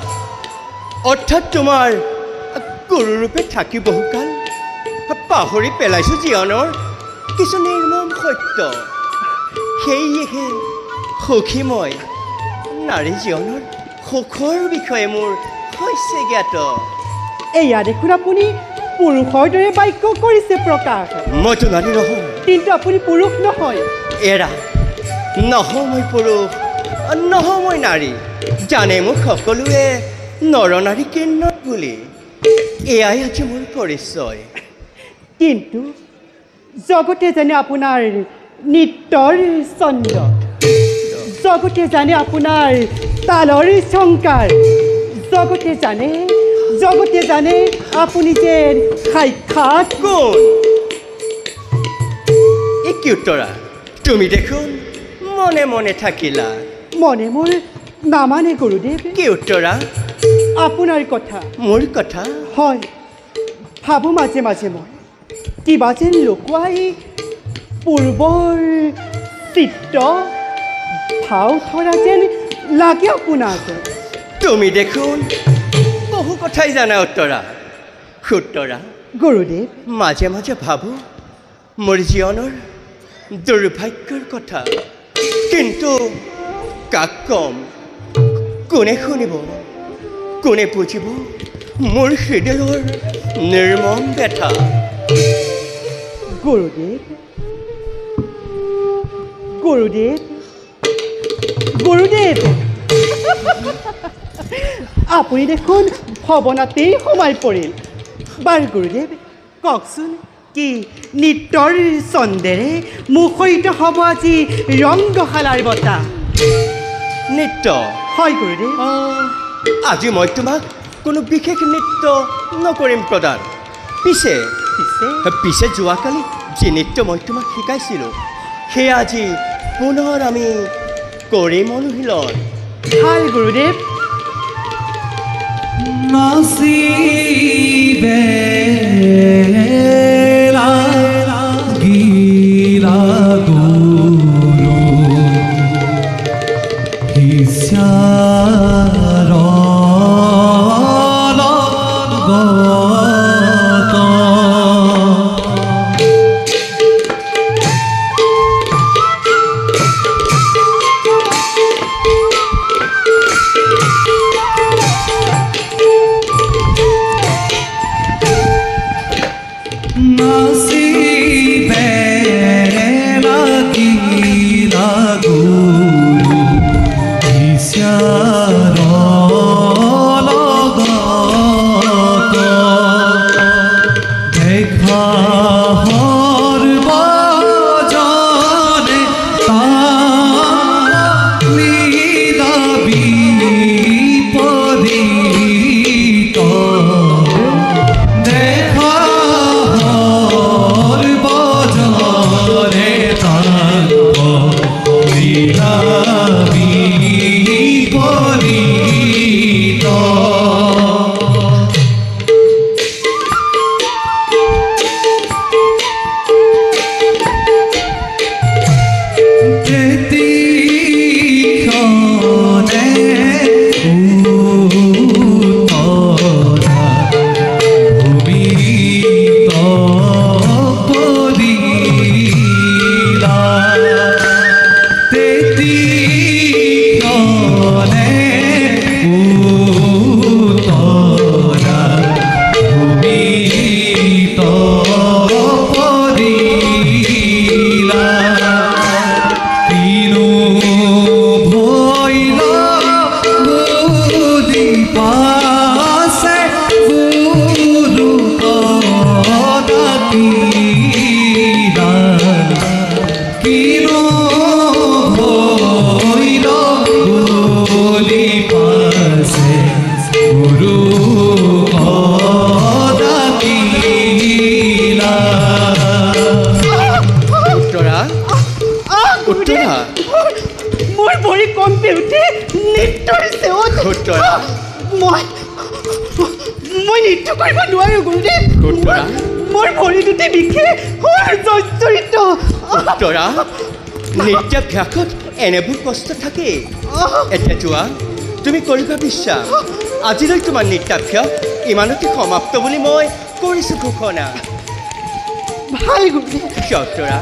অৰ্থাৎ তোমাৰ গুৰুৰূপে থাকি বহুকাল পাহৰি পেলাইছোঁ জীৱনৰ কিছু নিৰ্মম সত্য। সেয়েহে সুখী মই। নাৰী জীৱনৰ সুখৰ বিষয়ে মোৰ হৈছে জ্ঞাত। এয়া দেখোন আপুনি পুৰুষৰ দৰে বাক্য কৰিছে প্ৰকাশ। মইতো নাৰী নহওঁ, কিন্তু আপুনি পুৰুষ নহয়। এৰা নহওঁ মই পুৰুষ, নহওঁ মই নাৰী। জানে মোক সকলোৱে নৰনাৰী কিন্নৰ বুলি। এয়াই আজি মোৰ পৰিচয়। কিন্তু জগতে জানে আপোনাৰ নৃত্যৰ ছন্দ, জগতে জানে আপোনাৰ তালৰ সংকাৰ, জগতে জানে আপুনি যে সাক্ষাৎ কোন? এই কি উত্তৰা, তুমি দেখোন মনে মনে থাকিলা। মনে মোৰ নামানে গুৰুদেৱ। কি উত্তৰা? আপোনাৰ কথা। মোৰ কথা? হয়, ভাবোঁ মাজে মাজে মই কিবা যেন লুকুৱাই পূৰ্বৰ চিত্ৰ ভাও ধৰা যেন লাগে আপোনাক। তুমি দেখোন বহু কথাই জানা উত্তৰা। গুৰুদেৱ, মাজে মাজে ভাবোঁ মোৰ জীৱনৰ দুৰ্ভাগ্যৰ কথা, কিন্তু কাক কম? কোনে শুনিব, কোনে বুজিব মোৰ হৃদয়ৰ নিৰ্মম ব্যথা? গুৰুদেৱ, গুৰুদেৱ, গুৰুদেৱ, আপুনি দেখোন ভৱনাতেই সোমাই পৰিল। বাৰু গুৰুদেৱ, কওকচোন কি নৃত্যৰ ছন্দেৰে মুখৰিত হ'ব আজি ৰংগশালাৰ বঁটা? নৃত্য? হয় গুৰুদেৱ। আজি মই তোমাক কোনো বিশেষ নৃত্য নকৰিম প্ৰদান। পিছে যোৱাকালি যি নৃত্য মই তোমাক শিকাইছিলোঁ, সেয়া আজি পুনৰ আমি কৰিম অনুশীলন। ভাল গুৰুদেৱ। নাচিবে গীৰা গুৰু হিচাৰ উঠি উঠি নৃত্য দিছে খুতৰা। মই নৃত্য কৰিব নোৱাৰো গুৰুদেৱ খুতৰা। মোৰ ভৰি দুটি বিষে জৰ্জৰিত খুতৰা, নৃত্যাভ্যাসত এনেবোৰ কষ্ট থাকে। এতিয়া যোৱা, তুমি কৰিবা বিশ্বাস। আজিলৈ তোমাৰ নৃত্যাভ্যাস ইমানতে সমাপ্ত বুলি মই কৰিছোঁ ঘোষণা। ভাল গুৰুদেৱ। খুতৰা।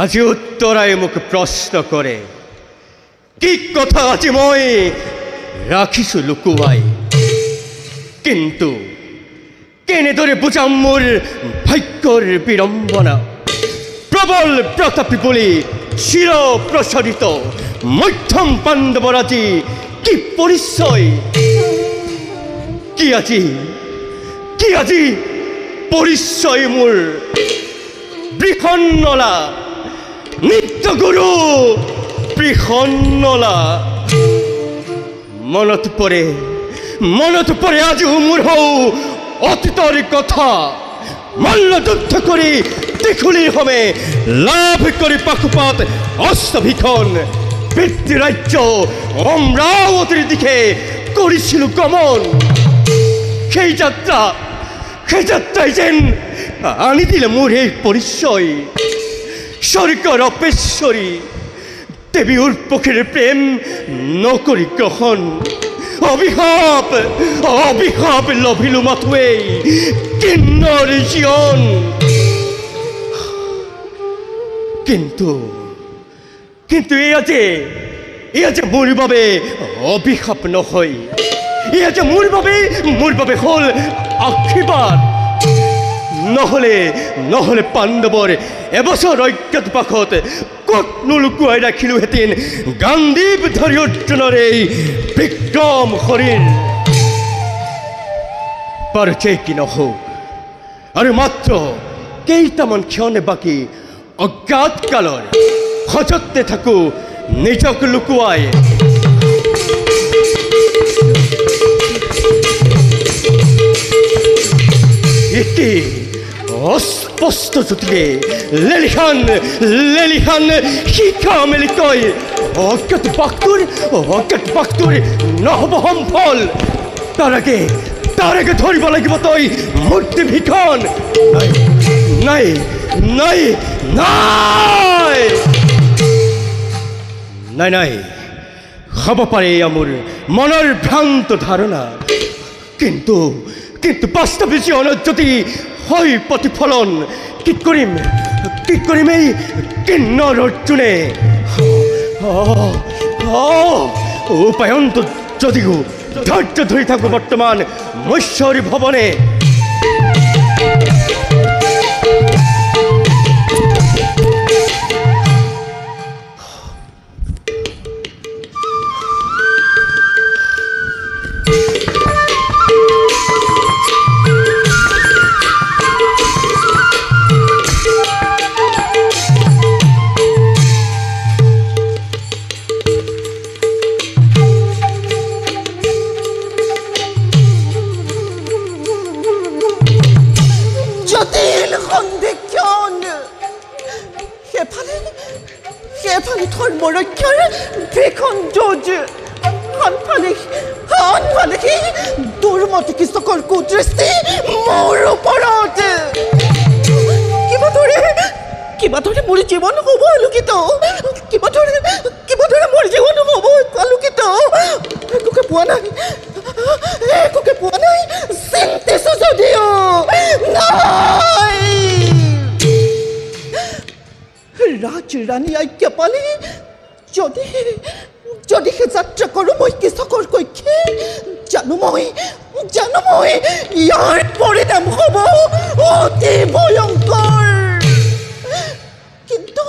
আজি উত্তৰাই মোক প্ৰশ্ন কৰে, কি কথা আজি মই ৰাখিছোঁ লুকুৱাই। কিন্তু কেনেদৰে বুজাম মোৰ ভাগ্যৰ বিড়ম্বনা। প্ৰবল প্ৰতাপী বুলি চিৰ প্ৰচলিত মধ্যম পাণ্ডৱৰ আজি কি পৰিচয়। কি আজি পৰিচয় মোৰ বৃষণ্ণলা নিত্যগুৰু বৃষণ্ণলা। মনত পৰে আজিও মোৰ হৌ অতীতৰ কথা। মল্লযুদ্ধ কৰি ত্ৰিশূলিৰ সমেত লাভ কৰি পাশুপাত অষ্টভীষণ পিতৃৰাজ্য অমৰাৱতীৰ দিশে কৰিছিলোঁ গমন। সেই যাত্ৰাই যেন আনি দিলে মোৰ এই পৰিচয়। স্বৰ্গৰ অপেশ্বৰী দেৱী উৰ্পশীৰ প্ৰেম নকৰি গ্ৰহণ। অভিশাপ লভিলো মাথোৱেই কিন্নৰ জীৱন। কিন্তু এয়া যে মোৰ বাবে অভিশাপ নহয়, এয়া যে মোৰ বাবে হ'ল আশীৰ্বাদ। নহ'লে পাণ্ডৱৰ এবছৰ অজ্ঞাতবাসত ক'ত নুলুকুৱাই ৰাখিলোহেঁতেন গান্ধীৱ ধৰি অৰ্জুনৰ এই বিক্ৰম শৰীৰ। বাৰু যে কি নহওক, আৰু মাত্ৰ কেইটামান ক্ষণ বাকী অজ্ঞাত কালৰ সযত্নে থাকোঁ নিজক লুকুৱাই। এটি অস্পষ্ট জ্যোতিৰে লেলিহান শিখা মেলি কয়, অজ্ঞাত বাঘটোৰ নহ'ব সম্ফল। তাৰ আগে ধৰিব লাগিব তই মূৰ্তি ভীষণ। নাই হ'ব পাৰে এয়া মোৰ মনৰ ভ্ৰান্ত ধাৰণা। কিন্তু বাস্তৱ জীৱনত যদি হয় প্ৰতিফলন, কি কৰিম এই কিন্নৰ অৰ্জুনে। উপায়ন্ত যদিও ধৈৰ্য ধৰি থাকোঁ বৰ্তমান মৈশ্বৰী ভৱনে। সেফালে ধৰ্মৰক্ষাৰ ভীষণ যুঁজ, আনফালে সি দুৰ্মতি কৃষকৰ কুদৃষ্টি মোৰ ওপৰত। কিবা ধৰে মোৰ জীৱন হ'ব আলোকিত, কিবা ধৰে মোৰ জীৱন হ'ব আলোকিত। একোকে পোৱা নাই চিন্তিছো যদিও নাই। ৰাজৰাণী আজ্ঞা পালে যদিহে যাত্ৰা কৰোঁ মই কৃষকৰ কক্ষে, জানো মই ইয়াৰ পৰিণাম হ'ব অতি ভয়ংকৰ। কিন্তু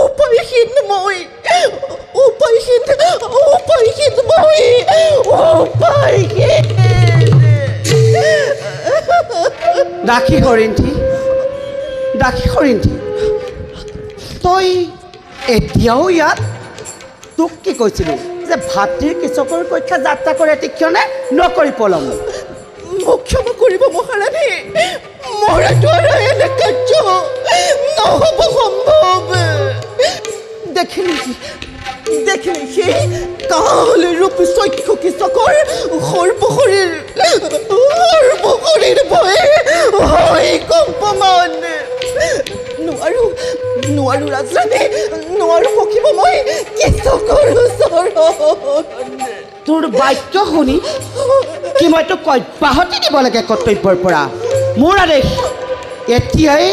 উপায়হীন মই। দাসী সৰিন্ধি, তই এতিয়াও ইয়াত? তোক কি কৈছিলোঁ যে ভাতৃৰ কৃষকৰ কক্ষা যাত্ৰা কৰে তীক্ষণে নকৰি পলম মোক ক্ষমা কৰিব মহাৰাণী মোৰ দ্বাৰা এনে কাৰ্য নহ'ব সম্ভৱ দেখিলি সেই কাল ৰূপী চক্ষু কৃষকৰ সৰ্বশৰীৰ ভয়ে হয় কম্পমান নোৱাৰো ৰাজৰাণী নোৱাৰো সখিব মই কৃষকৰ ওচৰত তোৰ বাক্য শুনি কি মই তোক অব্যাহতি দিব লাগে কৰ্তব্যৰ পৰা মোৰ আদেশ এতিয়াই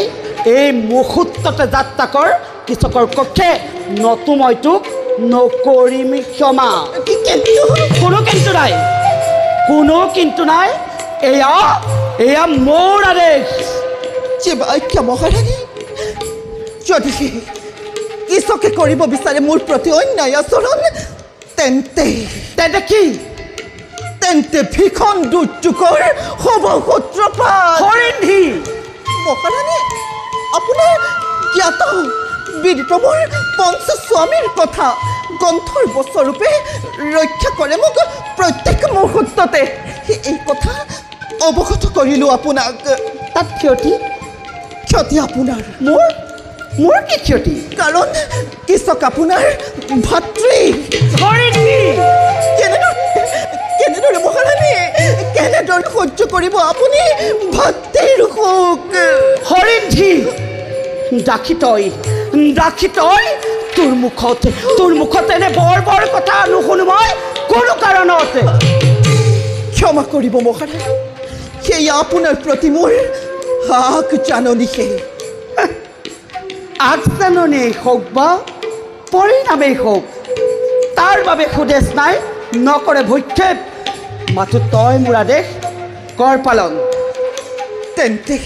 এই মুহূৰ্ততে যাত্ৰা কৰ কৃষকৰ কক্ষে নতু মই তোক নকৰিম ক্ষমা কোনো কিন্তু নাই এয়া মোৰ আদেশ আজ্ঞা মহাৰাণী যদি কৃষকে কৰিব বিচাৰে মোৰ প্ৰতি অন্যায় আচৰণ তেন্তে কি তেন্তে ভীষণ দুৰ্যোগৰ হ'ব সূত্ৰপাত মহাৰাণী আপোনাৰ জ্ঞাত বিদিত মোৰ পঞ্চস্বামীৰ কথা গন্ধৰ্বস্বৰূপে ৰক্ষা কৰে মোক প্ৰত্যেক মুহূৰ্ততে এই কথা অৱগত কৰিলোঁ আপোনাক তাত ক্ষতি আপোনাৰ মোৰ কি ক্ষতি কাৰণ কৃষক আপোনাৰ ভাতৃ কেনেদৰে মহাৰাণী কেনেদৰে সহ্য কৰিব আপুনি ভাতৃৰ শোক হৰিণধি ৰাখি তই তোৰ মুখত এনে বৰ কথা নুশুনো মই কোনো কাৰণত ক্ষমা কৰিব মহাৰাণী সেয়া আপোনাৰ প্ৰতি মোৰ আগজাননীয়েই হওক বা পৰিণামেই হওক তাৰ বাবে সুদেশ নাই নকৰে ভক্ষেপ মাথো তই মোৰ আদেশ কৰ পালন তেন্তে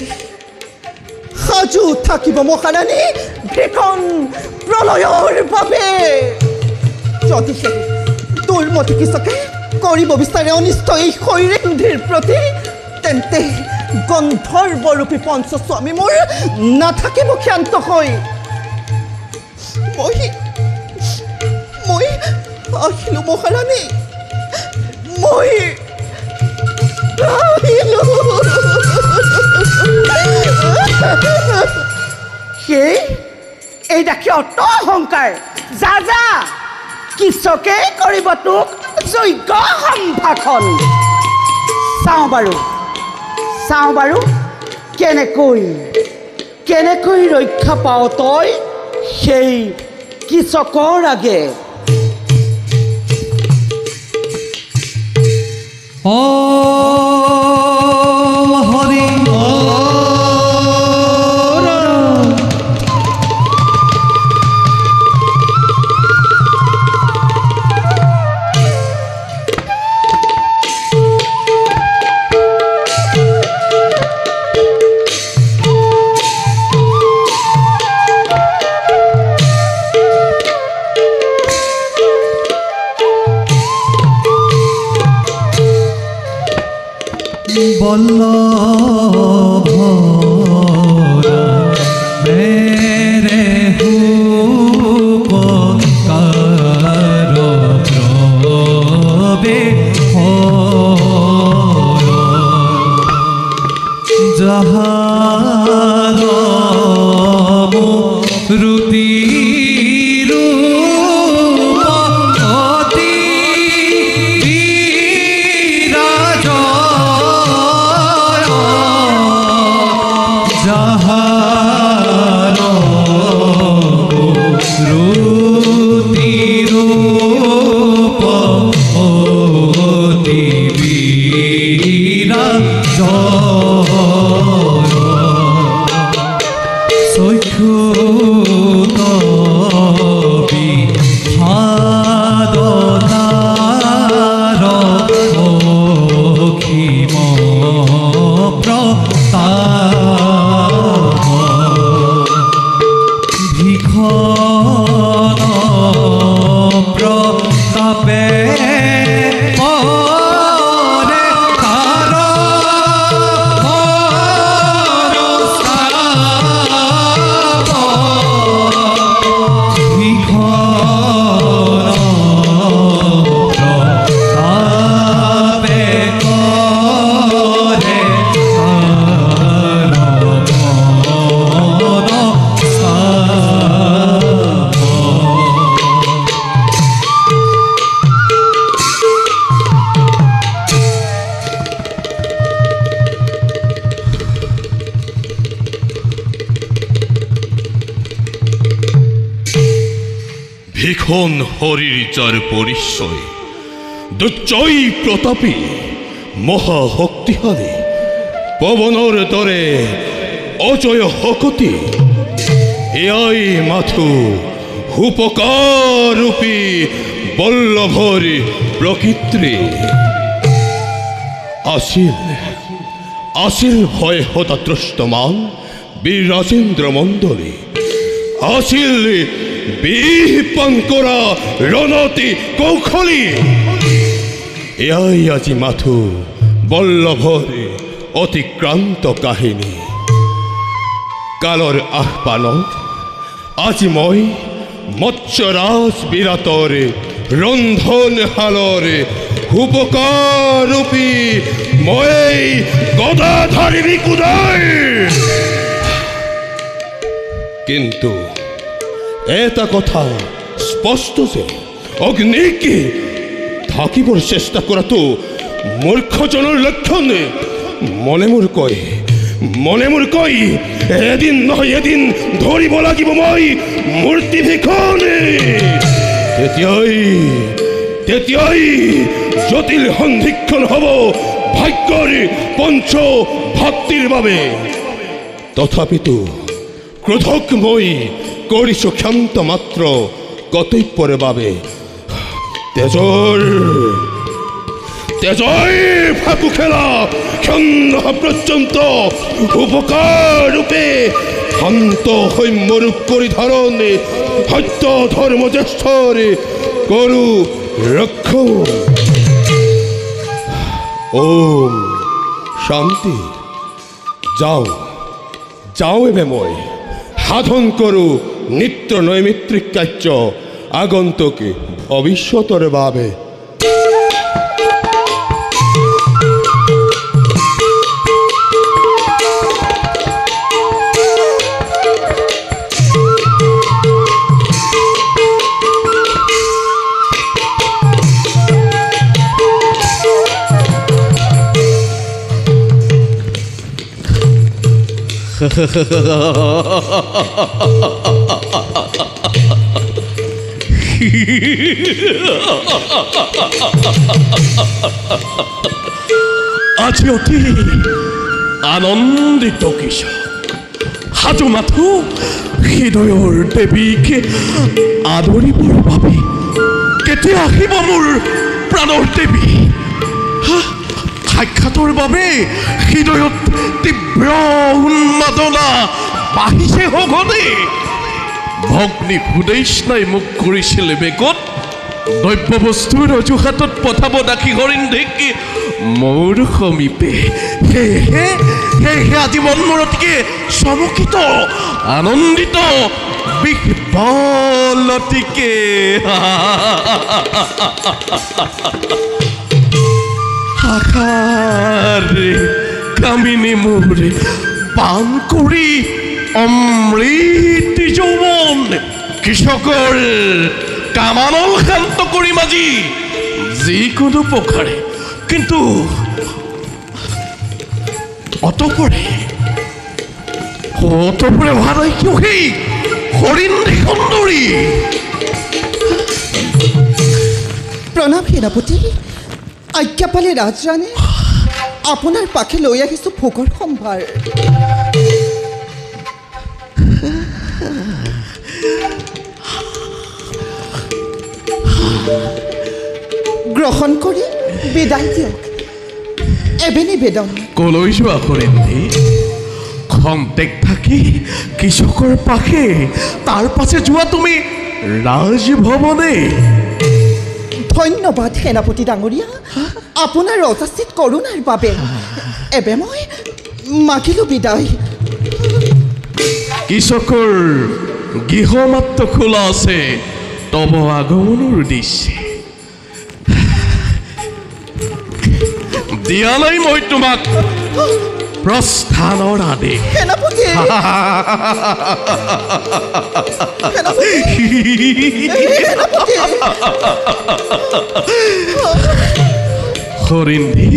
সাজু থাকিব মহাৰাণী ভীষণ প্ৰলয়ৰ বাবে যদিহে তোৰ মতে কৃষকে কৰিব বিচাৰে অনিষ্ট এই শৈৰেন্দ্ৰীৰ প্ৰতি তেন্তে গন্ধৰ্বৰূপী পঞ্চস্বামী মোৰ নাথাকিব ক্ষান্ত হৈ মই আহিলোঁ মহাৰাণী মই এই দেখি অত অহংকাৰ যা কৃষকে কৰিব তোক যোগ্য সম্ভাষণ চাওঁ বাৰু কেনেকৈ ৰক্ষা পাওঁ তই সেই কৃষকৰ আগে হৰি বল্লভ মেৰে উপকাৰ প্ৰবে যাহাৰ ৰুতি ভীষণ হৰিৰ যাৰ পৰিচয় দুৰ্জয় প্ৰতাপী মহাশক্তিশালী পৱনৰ দৰে অজয় শকতি এয়াই মাথো উপকাৰূপী বল্লভৰ প্ৰকৃতি আছিল হয় হতাত্ৰষ্টমান বীৰ ৰাজেন্দ্ৰ মণ্ডলী আছিল বিপান কৰা ৰণতি কৌশলী এয়াই আজি মাথো বল্লভৰ অতিক্ৰান্ত কাহিনী কালৰ আহ্বানত আজি মই মৎস্যৰাজ বিৰাটৰ ৰন্ধনশালৰ উপকাৰূপী মই গদাধাৰী বিকুদাই কিন্তু এটা কথা স্পষ্ট যে অগ্নিক ঢাকিবৰ চেষ্টা কৰাটো মূৰ্খজনৰ লক্ষণ মনে মোৰ কয় এদিন নহয় এদিন ধৰিব লাগিব মই মূৰ্তি ভীষণ তেতিয়াই জটিল সন্ধিক্ষণ হ'ব ভাগ্যৰ পঞ্চ ভক্তিৰ বাবে তথাপিতো ক্ৰোধক মই কৰিছো ক্ষান্ত মাত্ৰ কৰ্তব্যৰ বাবে তেজৰ ফাকু খেলা ক্ষণ পৰ্যন্ত উপকাৰূপে শান্ত সৌম্যৰূপ পৰিধাৰণ সত্য ধৰ্ম জ্যেষ্ঠৰ কৰো ৰক্ষণ ওম শান্তি যাওঁ এবে মই সাধন কৰোঁ নিত্য নৈমিত্ৰিক কাৰ্য আগন্তুক ভৱিষ্যতৰ বাবে আজি অতি আনন্দিত কৃষক সাজু মাথো হৃদয়ৰ দেৱীক আদৰিবৰ বাবে কেতিয়া আহিব মোৰ প্ৰাণৰ দেৱী সাক্ষাতৰ বাবে হৃদয়ত তীব্ৰ উন্মাদনা বাঢ়িছে সঘনে ভগ্নী সুদেশ্নাই মোক কৰিছিল বেগত দ্ৰব্য বস্তুৰ অজুহাতত পঠাব দাসী হৰিন্ধেক মোৰ সমীপে সেয়েহে আজি মন মোৰ অতিকে চমকিত আনন্দিত বিহ্বল অতিকে আশাৰে কামিনী মোৰে পান কৰি অমৃত যৌৱন কৃষকৰ কামানল শান্ত কৰিম আজি যিকোনো প্ৰকাৰে কিন্তু অতপৰে অহা নাই কিয় সেই হৰিন্ধী সুন্দৰী প্ৰণাম সেনাপতি আজ্ঞা পালে ৰাজৰাণী আপোনাৰ পাখে লৈ আহিছোঁ ভোগৰ সম্ভাৰ গ্ৰহণ কৰি বিদায় দিয়ক এবে নিবেদন কলৈ যোৱা হৰিন্ধী খন্তেক থাকি কৃষকৰ পাশে তাৰ পাছে যোৱা তুমি ৰাজভৱনে ধন্যবাদ সেনাপতি ডাঙৰীয়া আপোনাৰ ৰজাচিত কৰোণাৰ বাবে এবে মই মাগিলোঁ বিদায় কৃষকৰ গৃহ মাত্ৰ খোলা আছে তব আগমনৰ উদ্দেশ্যে দিয়া নাই মই তোমাক প্ৰস্থানৰ আদেশ সেনাপতি হৰিন্ধী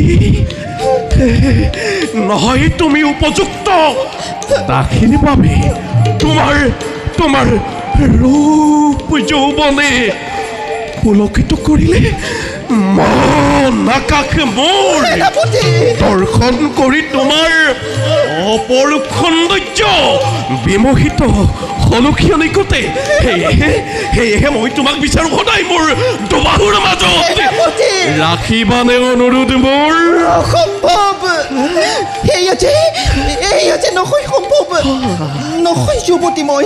নহয় তুমি উপযুক্ত দাসীৰ বাবে তোমাৰ ৰূপ যৌৱনে পুলকিত কৰিলে মন আকাশ মোৰ দৰ্শন কৰি তোমাৰ অপৰূপ সৌন্দৰ্য বিমোহিত হলুক্ষণিকতে সেয়েহে মই তোমাক বিচাৰোঁ সদায় মোৰ দুবাহুৰ মাজত ৰাখিবানে অনুৰোধ মোৰ অসম্ভৱ এই আছে নহয় সম্ভৱ নহয় যুৱতী মই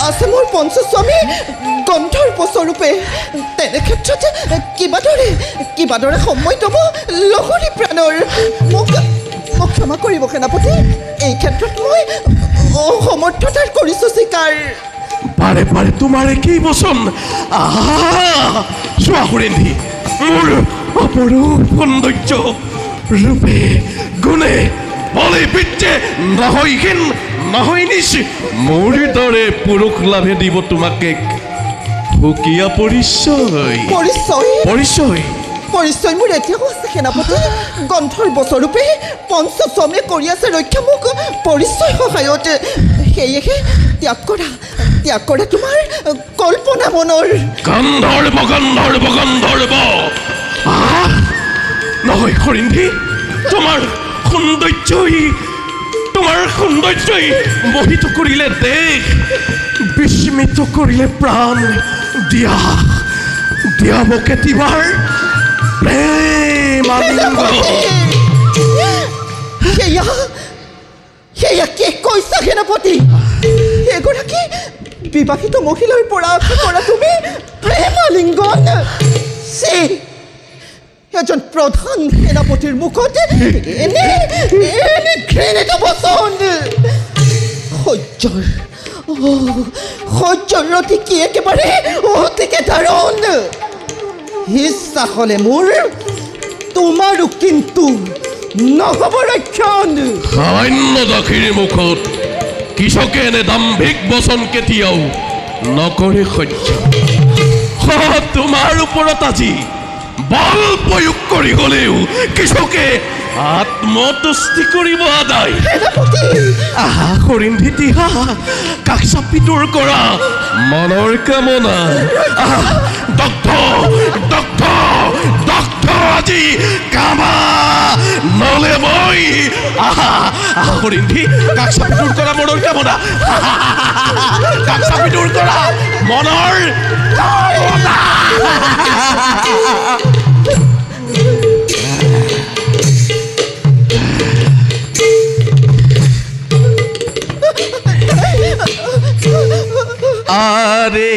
আছে মোৰ পঞ্চস্বামী গন্ধৰ্ব স্বৰূপে তেনে ক্ষেত্ৰত কিবা দৰে সময় ল'ব লগৰী প্ৰাণৰ মোক ক্ষমা কৰিব সেনাপতি এই ক্ষেত্ৰত মই অসমৰ্থতাৰ কৰিছোঁ স্বীকাৰ পাৰে পাৰে তোমাৰ কি বচন চোৱা সুৰেন্ধি মোৰ অপৰূপ সৌন্দৰ্য ৰূপে গুণে বলে বিদ্যে নহয়হীন নহয় নিচ মোৰ দৰে পুৰুষ লাভে দিব তোমাকে সুকীয়া পৰিচয় মোৰ এতিয়াও আছে সেনাপতি গন্ধৰ্ব স্বৰূপে পঞ্চস্বামীয়ে কৰি আছে ৰক্ষা মোক পৰিচয় সহায়ত সেয়েহে ত্যাগ কৰা তোমাৰ কল্পনা মনৰ গন্ধৰ্ব নহয় হৰিন্ধি তোমাৰ সৌন্দৰ্যই মোহিত কৰিলে দেশ বিস্মিত কৰিলে প্ৰাণ দিয়া মোক এটিবাৰ প্ৰেমালিংগ সেয়া কি কৈছা সেনাপতি এগৰাকী বিবাহিত মহিলাৰ পৰা আশা কৰা তুমি প্ৰেমালিংগন এজন প্ৰধান সেনাপতিৰ মুখত এনে ঘৃণিত বচন সহ্যৰ ৰথিকি একেবাৰে অতিকে ধাৰণ ইচ্ছা হ'লে মোৰ তোমাৰো কিন্তু নহ'ব ৰক্ষণ সামান্য দাসীৰ মুখত কৃষকে এনে দাম্ভিক বচন কেতিয়াও নকৰে সহ্য তোমাৰ ওপৰত আজি বল প্ৰয়োগ কৰি হ'লেও কৃষকে আত্মতুষ্টি কৰিব আদায় হৰিন্ধি তিহা কাষ চাপি দূৰ কৰা মনৰ কামনা দগ্ধ আজি কামা নলে মই হৰিন্ধি কাষ চাপি দূৰ কৰা মনৰ কামনা কাষ চাপি দূৰ কৰা মনৰ কামনা আরে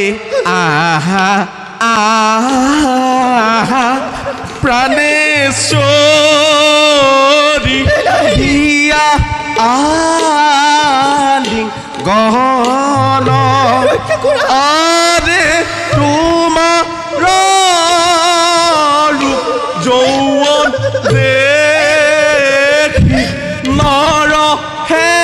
আহা প্রাণেশ্বরী হিয়া আলিং গহন আরে তোমার রূপ যৌবন দেখি নর হে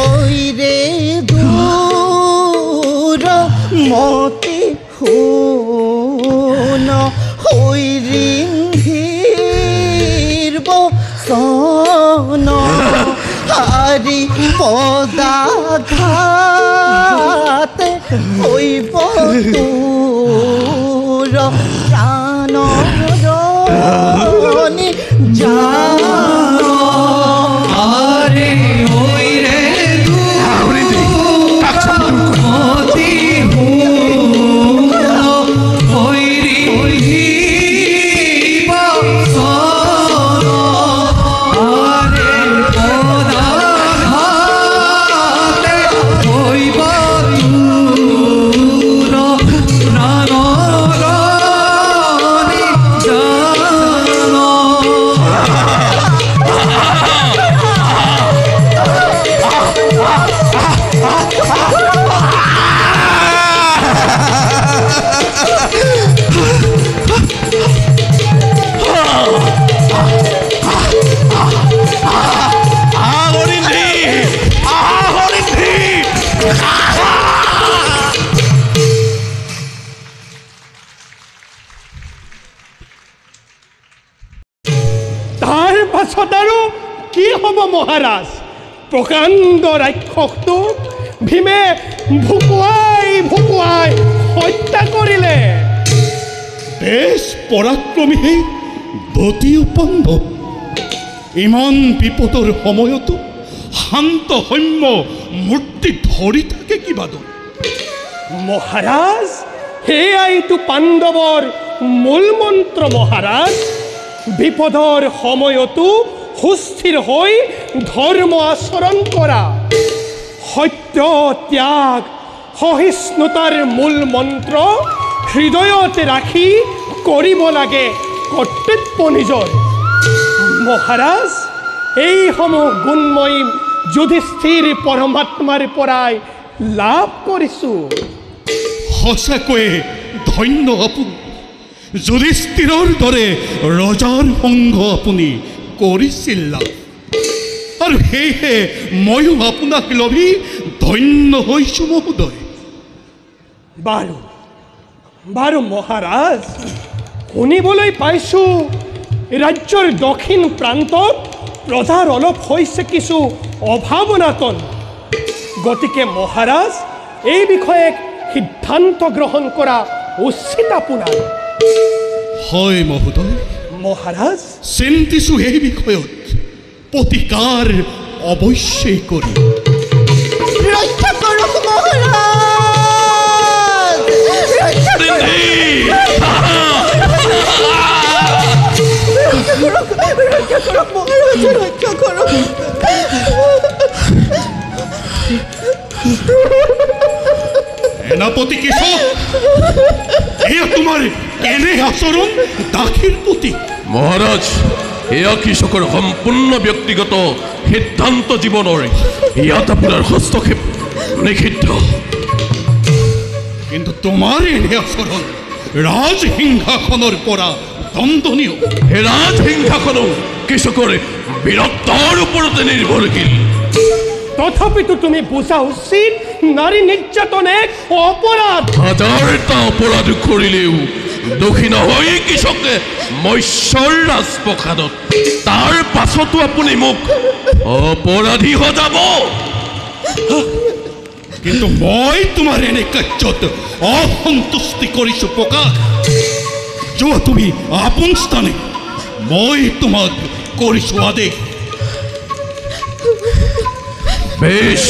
ওই রে দূর মতি হুন হই রিন্ধির বসন হারি পদাঘাতে হইব তোর প্রাণ রনি আরে ওই রে মতি হুন হইরি বসন আরে পদাঘাতে হইব মহাৰাজ প্ৰকাণ্ড ৰাক্ষসটোক ভীমে ভুকুৱাই হত্যা কৰিলে। বেশ পৰাক্ৰমী হে বতী উপন্ধ। ইমান বিপদৰ সময়তো শান্ত সৌম্য মূৰ্তি ধৰি থাকে কিবা দৰে। মহাৰাজ সেয়াইতো পাণ্ডৱৰ মূল মন্ত্ৰ মহাৰাজ। বিপদৰ সময়তো সুস্থিৰ হৈ ধৰ্ম আচৰণ কৰা, সত্য ত্যাগ সহিষ্ণুতাৰ মূল মন্ত্ৰ হৃদয়তে ৰাখি কৰিব লাগে কৰ্তব্য নিজৰ। মহাৰাজ এইসমূহ গুণময়ী যুধিষ্ঠিৰ পৰমাত্মাৰ পৰাই লাভ কৰিছোঁ। সঁচাকৈয়ে ধন্য আপুনি। যুধিষ্ঠিৰৰ দৰে ৰজাৰ সংঘ আপুনি কৰিছিল লাভ, আৰু সেয়েহে ময়ো আপোনাক লভি ধন্য হৈছোঁ মহোদয়। বাৰু মহাৰাজ, শুনিবলৈ পাইছোঁ ৰাজ্যৰ দক্ষিণ প্ৰান্তত প্ৰজাৰ অলপ হৈছে কিছু অভাৱনাতন। গতিকে মহাৰাজ এই বিষয়ে সিদ্ধান্ত গ্ৰহণ কৰা উচিত আপোনাৰ। হয় মহোদয়। মহাৰাজ চিন্তিছোঁ এই বিষয়ত প্ৰতিকাৰ অৱশ্যেই কৰি। ৰক্ষা কৰক মহাৰাজ, ৰক্ষা কৰক, ৰক্ষা কৰক মহাৰাজ, ৰক্ষা কৰক। সেনাপতি কৃষক, এয়া তোমাৰ কেনে আচৰণ দাসীৰ প্ৰতি? মহাৰাজ, এয়া কৃষকৰ সম্পূৰ্ণ ব্যক্তিগত সিদ্ধান্ত জীৱনৰ। ইয়াত আপোনাৰ হস্তক্ষেপ নিষিদ্ধ। কিন্তু তোমাৰ এনে আচৰণ ৰাজসিংহাসনৰ পৰা দণ্ডনীয়। সেই ৰাজসিংহাসনো কৃষকৰ বীৰত্বৰ ওপৰতে নিৰ্ভৰশীল। তথাপিতো তুমি বুজা উচিত নাৰী নিৰ্যাতন এক অপৰাধ। হাজাৰটা অপৰাধ কৰিলেও দোষী নহয় কৃষকে মৎস্যৰ ৰাজপ্ৰসাদত। তাৰ পাছতো আপুনি মোক অপৰাধী সজাব। কিন্তু মই তোমাৰ এনে কাৰ্যত অসন্তুষ্টি কৰিছোঁ প্ৰকাশ। যোৱা তুমি আপোন স্থানে, মই তোমাক কৰিছোঁ আদেশ। বেশ,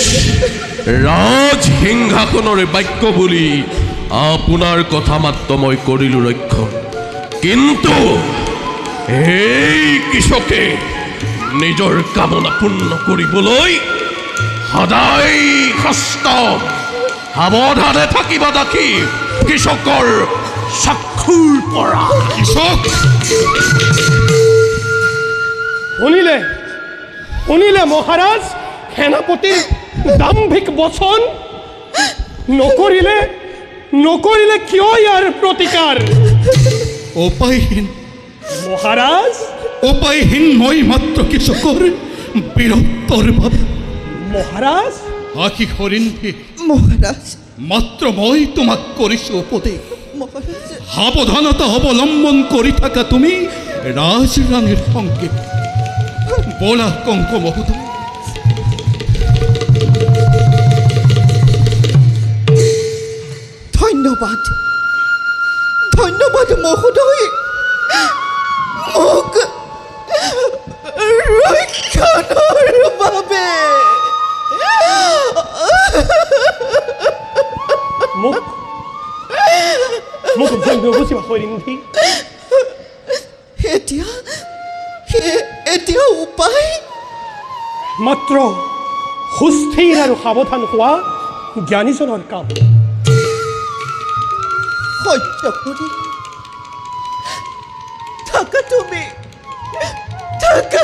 ৰাজসিংহাসনৰে বাক্য বুলি আপোনাৰ কথা মাত্ৰ মই কৰিলোঁ ৰক্ষণ। কিন্তু এই কৃষকে নিজৰ কামনা পূৰ্ণ কৰিবলৈ সদায় সস্ত সাৱধানে থাকিব দেখি কৃষকৰ চক্ষুৰ পৰা। কৃষক শুনিলে মহাৰাজ সেনাপতিৰ দাম্ভিক বচন। নকৰিলে কিয় ইয়াৰ প্ৰতিকাৰ? উপায়হীন মহাৰাজ, উপায়হীন মই মাত্ৰ কৃষকৰ বীৰত্বৰ বাবে। মহাৰাজ আশী হৰিণী, মহাৰাজ, মাত্ৰ মই তোমাক কৰিছোঁ উপদেশ। মহাৰাজ, সাৱধানতা অৱলম্বন কৰি থাকা তুমি ৰাজৰাণীৰ সংকেত। বলা কংক মহোদয়। ধন্যবাদ, ধন্যবাদ মহোদয়, মোক ৰক্ষণৰ বাবে। মোক নুবুজিবা হৰিণী। এতিয়া উপায় মাত্ৰ সুস্থিৰ আৰু সাৱধান হোৱা জ্ঞানীজনৰ কাম। সহ্য কৰি থাকা তুমি, থাকা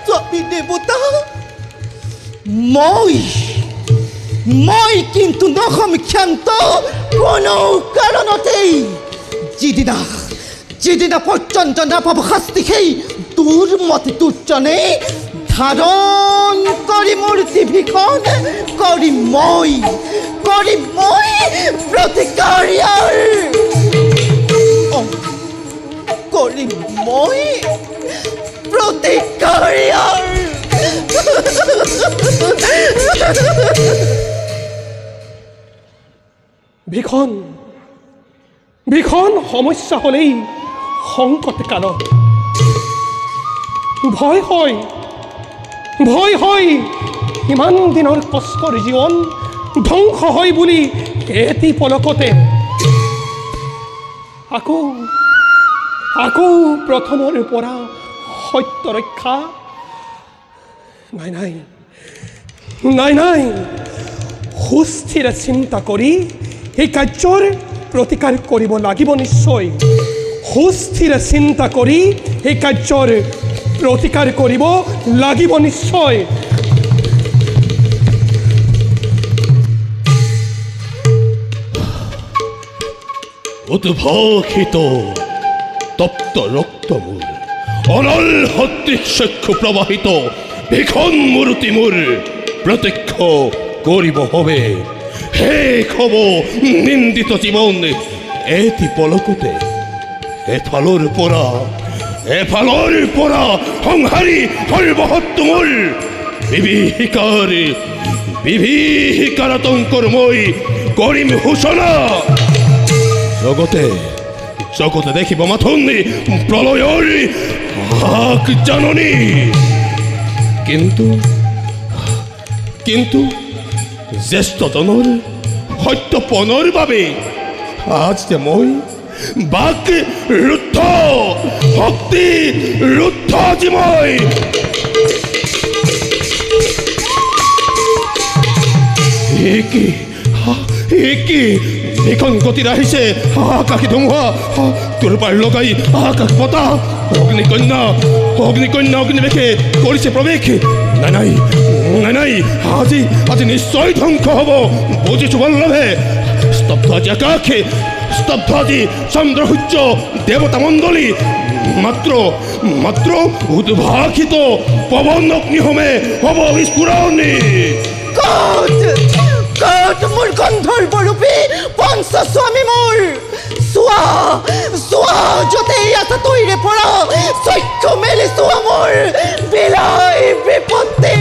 স্বামী দেৱতা। মই কিন্তু নখম ক্ষান্ত কোনো কাৰণতেই। যিদিনা পৰ্যন্ত নাপাব শাস্তি সেই দুৰ্মতি দুৰ্জনে ধাৰণ কৰি মূৰ্তি ভীষণ কৰিম মই প্ৰতিকাৰিয়াৰ। কৰিম মই প্ৰতিকাৰিয়াৰ। ভীষণ সমস্যা হ'লেই সংকট কালত ভয় হয় ইমান দিনৰ কষ্টৰ জীৱন ধ্বংস হয় বুলি এটি পলকতে আকৌ প্ৰথমৰ পৰা সত্য ৰক্ষা নাই সুস্থিৰে চিন্তা কৰি এই কাৰ্যৰ প্ৰতিকাৰ কৰিব লাগিব নিশ্চয় সুস্থিৰে চিন্তা কৰি এই কাৰ্যৰ প্ৰতিকাৰ কৰিব লাগিব নিশ্চয় উদ্ভাসিত তপ্ত ৰক্ত মোৰ অনল সদৃশ চক্ষু প্ৰবাহিত ভীষণ মূৰ্তি মোৰ প্ৰত্যক্ষ কৰিব হবে শেষ হ'ব নিন্দিত জীৱন এটি পলকতে এফালৰ পৰা সংহাৰী সৰ্বশত্ৰু মোৰ বিভীষিকাৰ আতংকৰ মই কৰিম সূচনা জগতে দেখিব মাথোন প্ৰলয়ৰ হাক জাননী কিন্তু জ্যেষ্ঠজনৰ সত্যপনৰ বাবে আজ যে মই বাক ৰুদ্ধ শক্তি ৰুদ্ধ আজি মই কি এখন গতিত আহিছে আকাশী ধুমুহা তোৰ পাৰ লগাই আকাশ বতাহ অগ্নিকন্যা অগ্নিবেশে কৰিছে প্ৰৱেশ নাই আজি নিশ্চয় ধ্বংস হ'ব বুজিছো বল্লভে স্তব্ধ আজি আকাশে স্তব্ধ আজি চন্দ্ৰ সূৰ্য দেৱতা মণ্ডলী মাত্ৰ উদ্ভাসিত পৱন অগ্নিহোমে হ'ব বিস্ফোৰণী কত মোৰ গন্ধৰ্বৰূপী পঞ্চস্বামী মোৰ চোৱা য'তেই আছা তৈৰে পৰা চক্ষু মেলি চোৱা মোৰ বিলয় বিপত্তি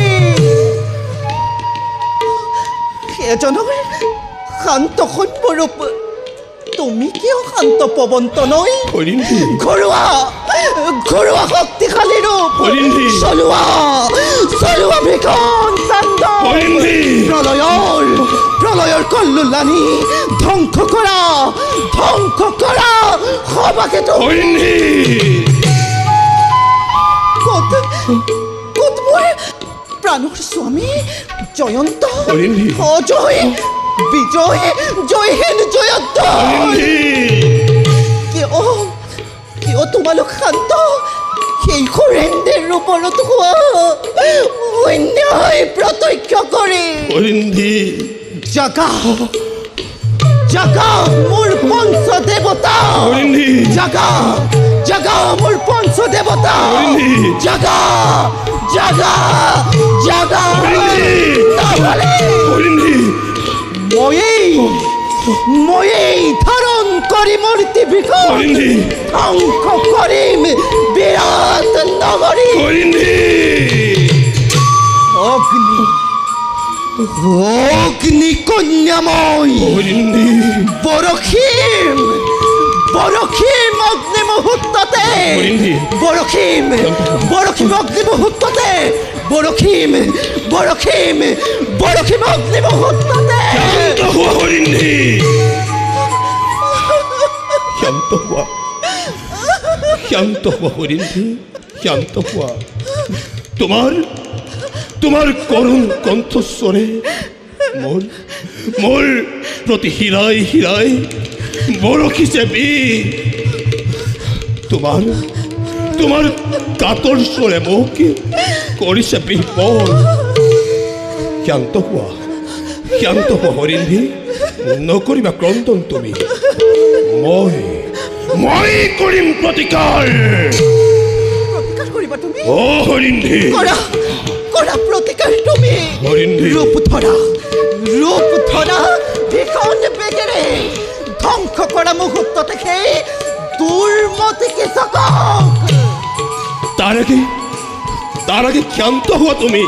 এজনৰ শান্ত সন্মৰূপ তুমি কিয় শান্ত পৱন্ত নৈ ঘৰুৱা শক্তিশালী ৰূপ চলোৱা ভীষণ চান্দ প্ৰলয়ৰ কল্লোলানি ধ্বংস কৰা সবাকে ক'ত মোৰ প্ৰাণৰ স্বামী জয়ন্ত অজয় জয়হীন জয়ন্ত কিয় তোমালোক শান্ত সেই সুৰেন্দ্ৰৰ ৰূপৰত হোৱা অন্যায় প্ৰত্যক্ষ কৰি জাগা মোৰ পঞ্চদেৱতা জাগা মোৰ পঞ্চদেৱতা জাগা ময়েই ধারণ করি মূর্তি বিকট ধ্বংস করিম বিরাট নগরী অগ্নি কন্যাময় বরখিম অগ্নি মুহূর্ততে বরখিম অগ্নি মুহূর্ততে বরখিম অগ্নি মুহূর্ততে শান্ত হোৱা হৰিন্ধি শান্ত হোৱা তোমাৰ কৰুণ কণ্ঠস্বৰে মোৰ প্ৰতি হিৰাই বৰখি চেপি তোমাৰ কাতৰ স্বৰে মোক কৰিছে বিপদ শান্ত হোৱা হৰিন্ধি নকৰিবা ক্ৰন্দন তুমি মই কৰিম প্ৰতিকাৰ কৰিবা তুমি ও হৰিন্ধি কৰা প্ৰতিকাৰ তুমি হৰিন্ধি ৰূপ ধৰা ভীষণ বেগেৰে ধ্বংস কৰা মুহূৰ্ততে সেই দুৰ্মতি কৃষকক তাৰ আগে ক্ষান্ত হোৱা তুমি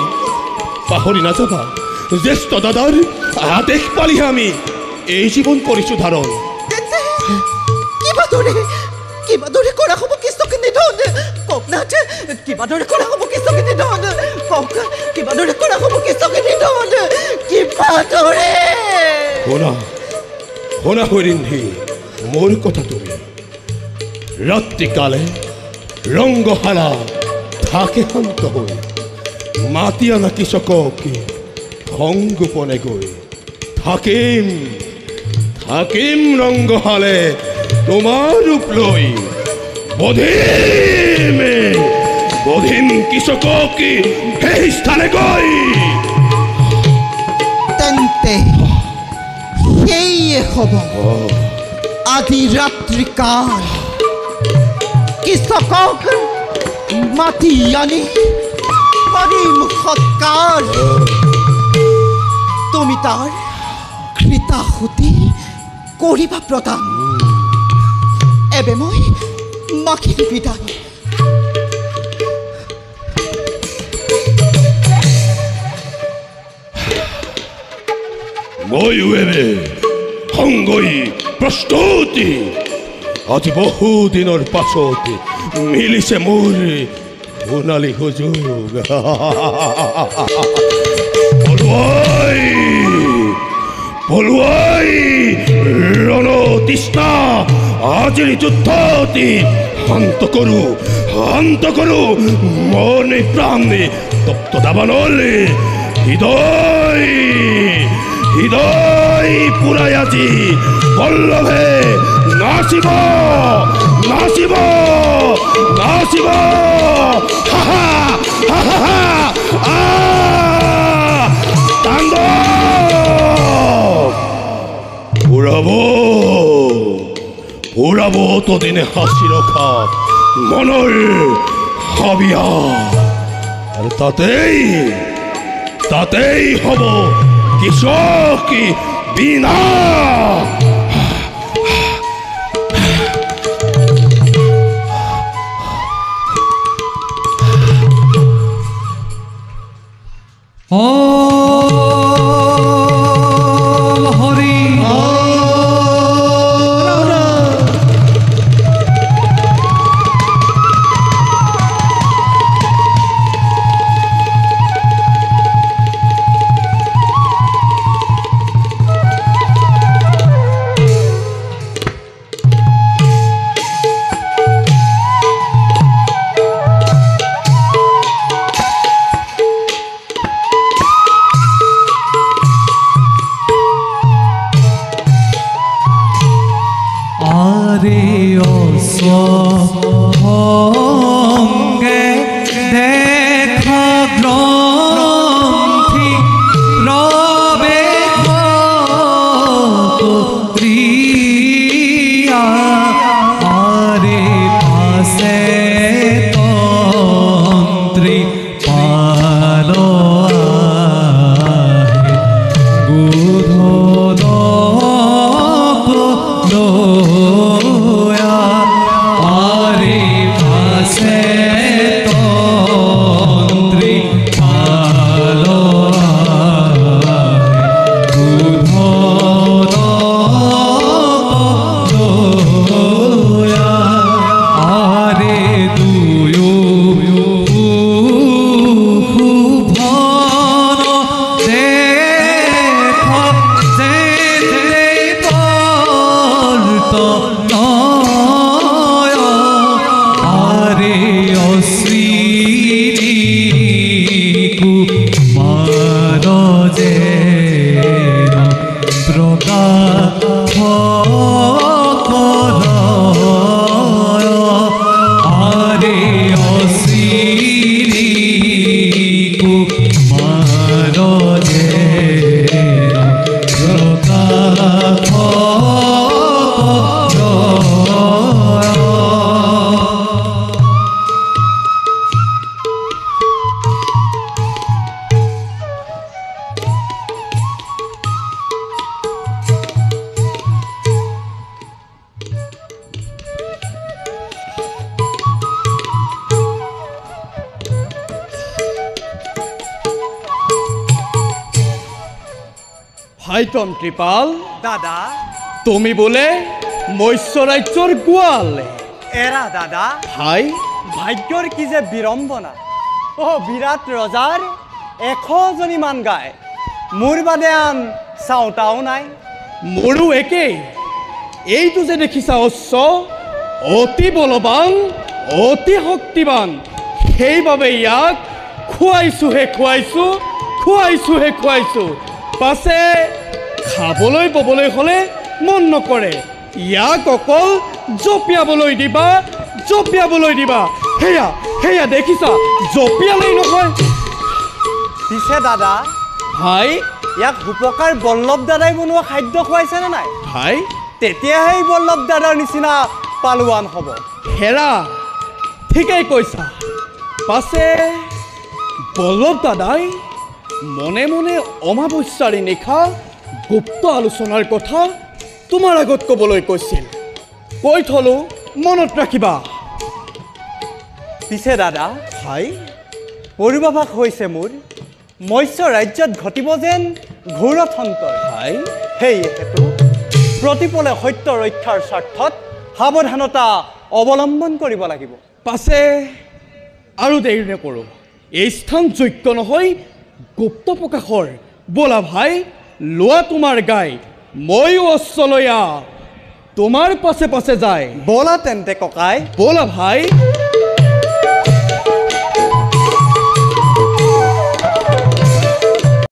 পাহৰি নাযাবা জ্যেষ্ঠ দাদাৰ আদেশ পালিহে আমি এই জীবন কৰিছো ধাৰণ। কিবাদৰে কৰা হ'ব কৃষ্ণকে নিধন? কওক না কিবাদৰে কৰা হ'ব কৃষ্ণকে নিধন? কওক কিবাদৰে কৰা হ'ব কৃষ্ণকে নিধন? কিবাদৰে শুনা শুনা হৰিন্ধি, মোৰ কথা তুমি। ৰাত্ৰিকালে ৰংগশালা থাকে শান্ত হৈ, মাতি আনা কৃষকক সংগোপনে গৈ থাকিম থাকিম ৰংগশালে তোমাৰ ৰূপ লৈ। বধিম কৃষকক সেই স্থানে গৈ। তেন্তে সেয়ে হ'ব আজি ৰাত্ৰিকাল কৃষকক মাতি আনি কৰিম সৎকাৰ। তুমি তাৰ কৃতাহুতি কৰিবা প্ৰদান। এবে মই মাখিৰ বিদায়। ময়ো এবে সংগই প্ৰস্তুতি। আজি বহু দিনৰ পাছত মিলিছে মোৰ সোণালী সুযোগ। পলুৱাই ৰণতৃষ্ণা আজিৰ যুদ্ধতি শান্ত কৰো মনে প্ৰাণে তপ্ত দাবানলে। হৃদয় পুৰাই আজি পল্লৱে নাচিব নাচিব নাচিব। পুৰাব তদিনে সাঁচি ৰখা মনৰ হাবিয়া। আৰু তাতেই হ'ব কৃষক বিনা। হরি সঙ্গে দেখা গ্রন্থি রবে ক্রিয়া আরে পাশে তন্ত্রী পালো আইতন কৃপাল, দাদা তুমি বোলে মৎস্য ৰাজ্যৰ গোৱাল। এৰা দাদা, ভাই ভাগ্যৰ কি যে বিড়ম্বনা। বিৰাট ৰজাৰ 100জনী মান গায়, মোৰ বাদে আন চাওঁতাও নাই। মোৰো একেই। এইটো যে দেখিছা অশ্ব, অতি বলৱান, অতি শক্তিৱান। সেইবাবে ইয়াক খুৱাইছোহে খুৱাইছো। পাছে খাবলৈ ববলৈ হ'লে মন নকৰে। ইয়াক অকল জপিয়াবলৈ দিবা। সেয়া দেখিছা, জপিয়ালেই নহয়। পিছে দাদা, ভাই ইয়াক উপকাৰ বল্লভ দাদাই বনোৱা খাদ্য খুৱাইছেনে নাই? ভাই তেতিয়াহে এই বল্লভ দাদাৰ নিচিনা পালোৱান হ'ব। হেৰা, ঠিকেই কৈছা। পাছে বল্লভ দাদাই মনে মনে অমাৱস্যাৰী নিশা গুপ্ত আলোচনাৰ কথা তোমাৰ আগত ক'বলৈ কৈছিল। কৈ থলো, মনত ৰাখিবা। পিছে দাদা, ভাই পূৰ্বাভাস হৈছে মোৰ, মৎস্য ৰাজ্যত ঘটিব যেন ঘোৰ অথন্তৰ। ভাই সেয়েহেতু প্ৰতিপলে সত্য ৰক্ষাৰ স্বাৰ্থত সাৱধানতা অৱলম্বন কৰিব লাগিব। পাছে আৰু দেৰি নকৰোঁ, এই স্থান যোগ্য নহয় গুপ্ত প্ৰকাশৰ। ব'লা ভাই, লোৱা তোমাৰ গাই, ময়ো অশ্বলয়া তোমাৰ পাছে যায়। ব'লা তেন্তে ককাই। ব'লা ভাই।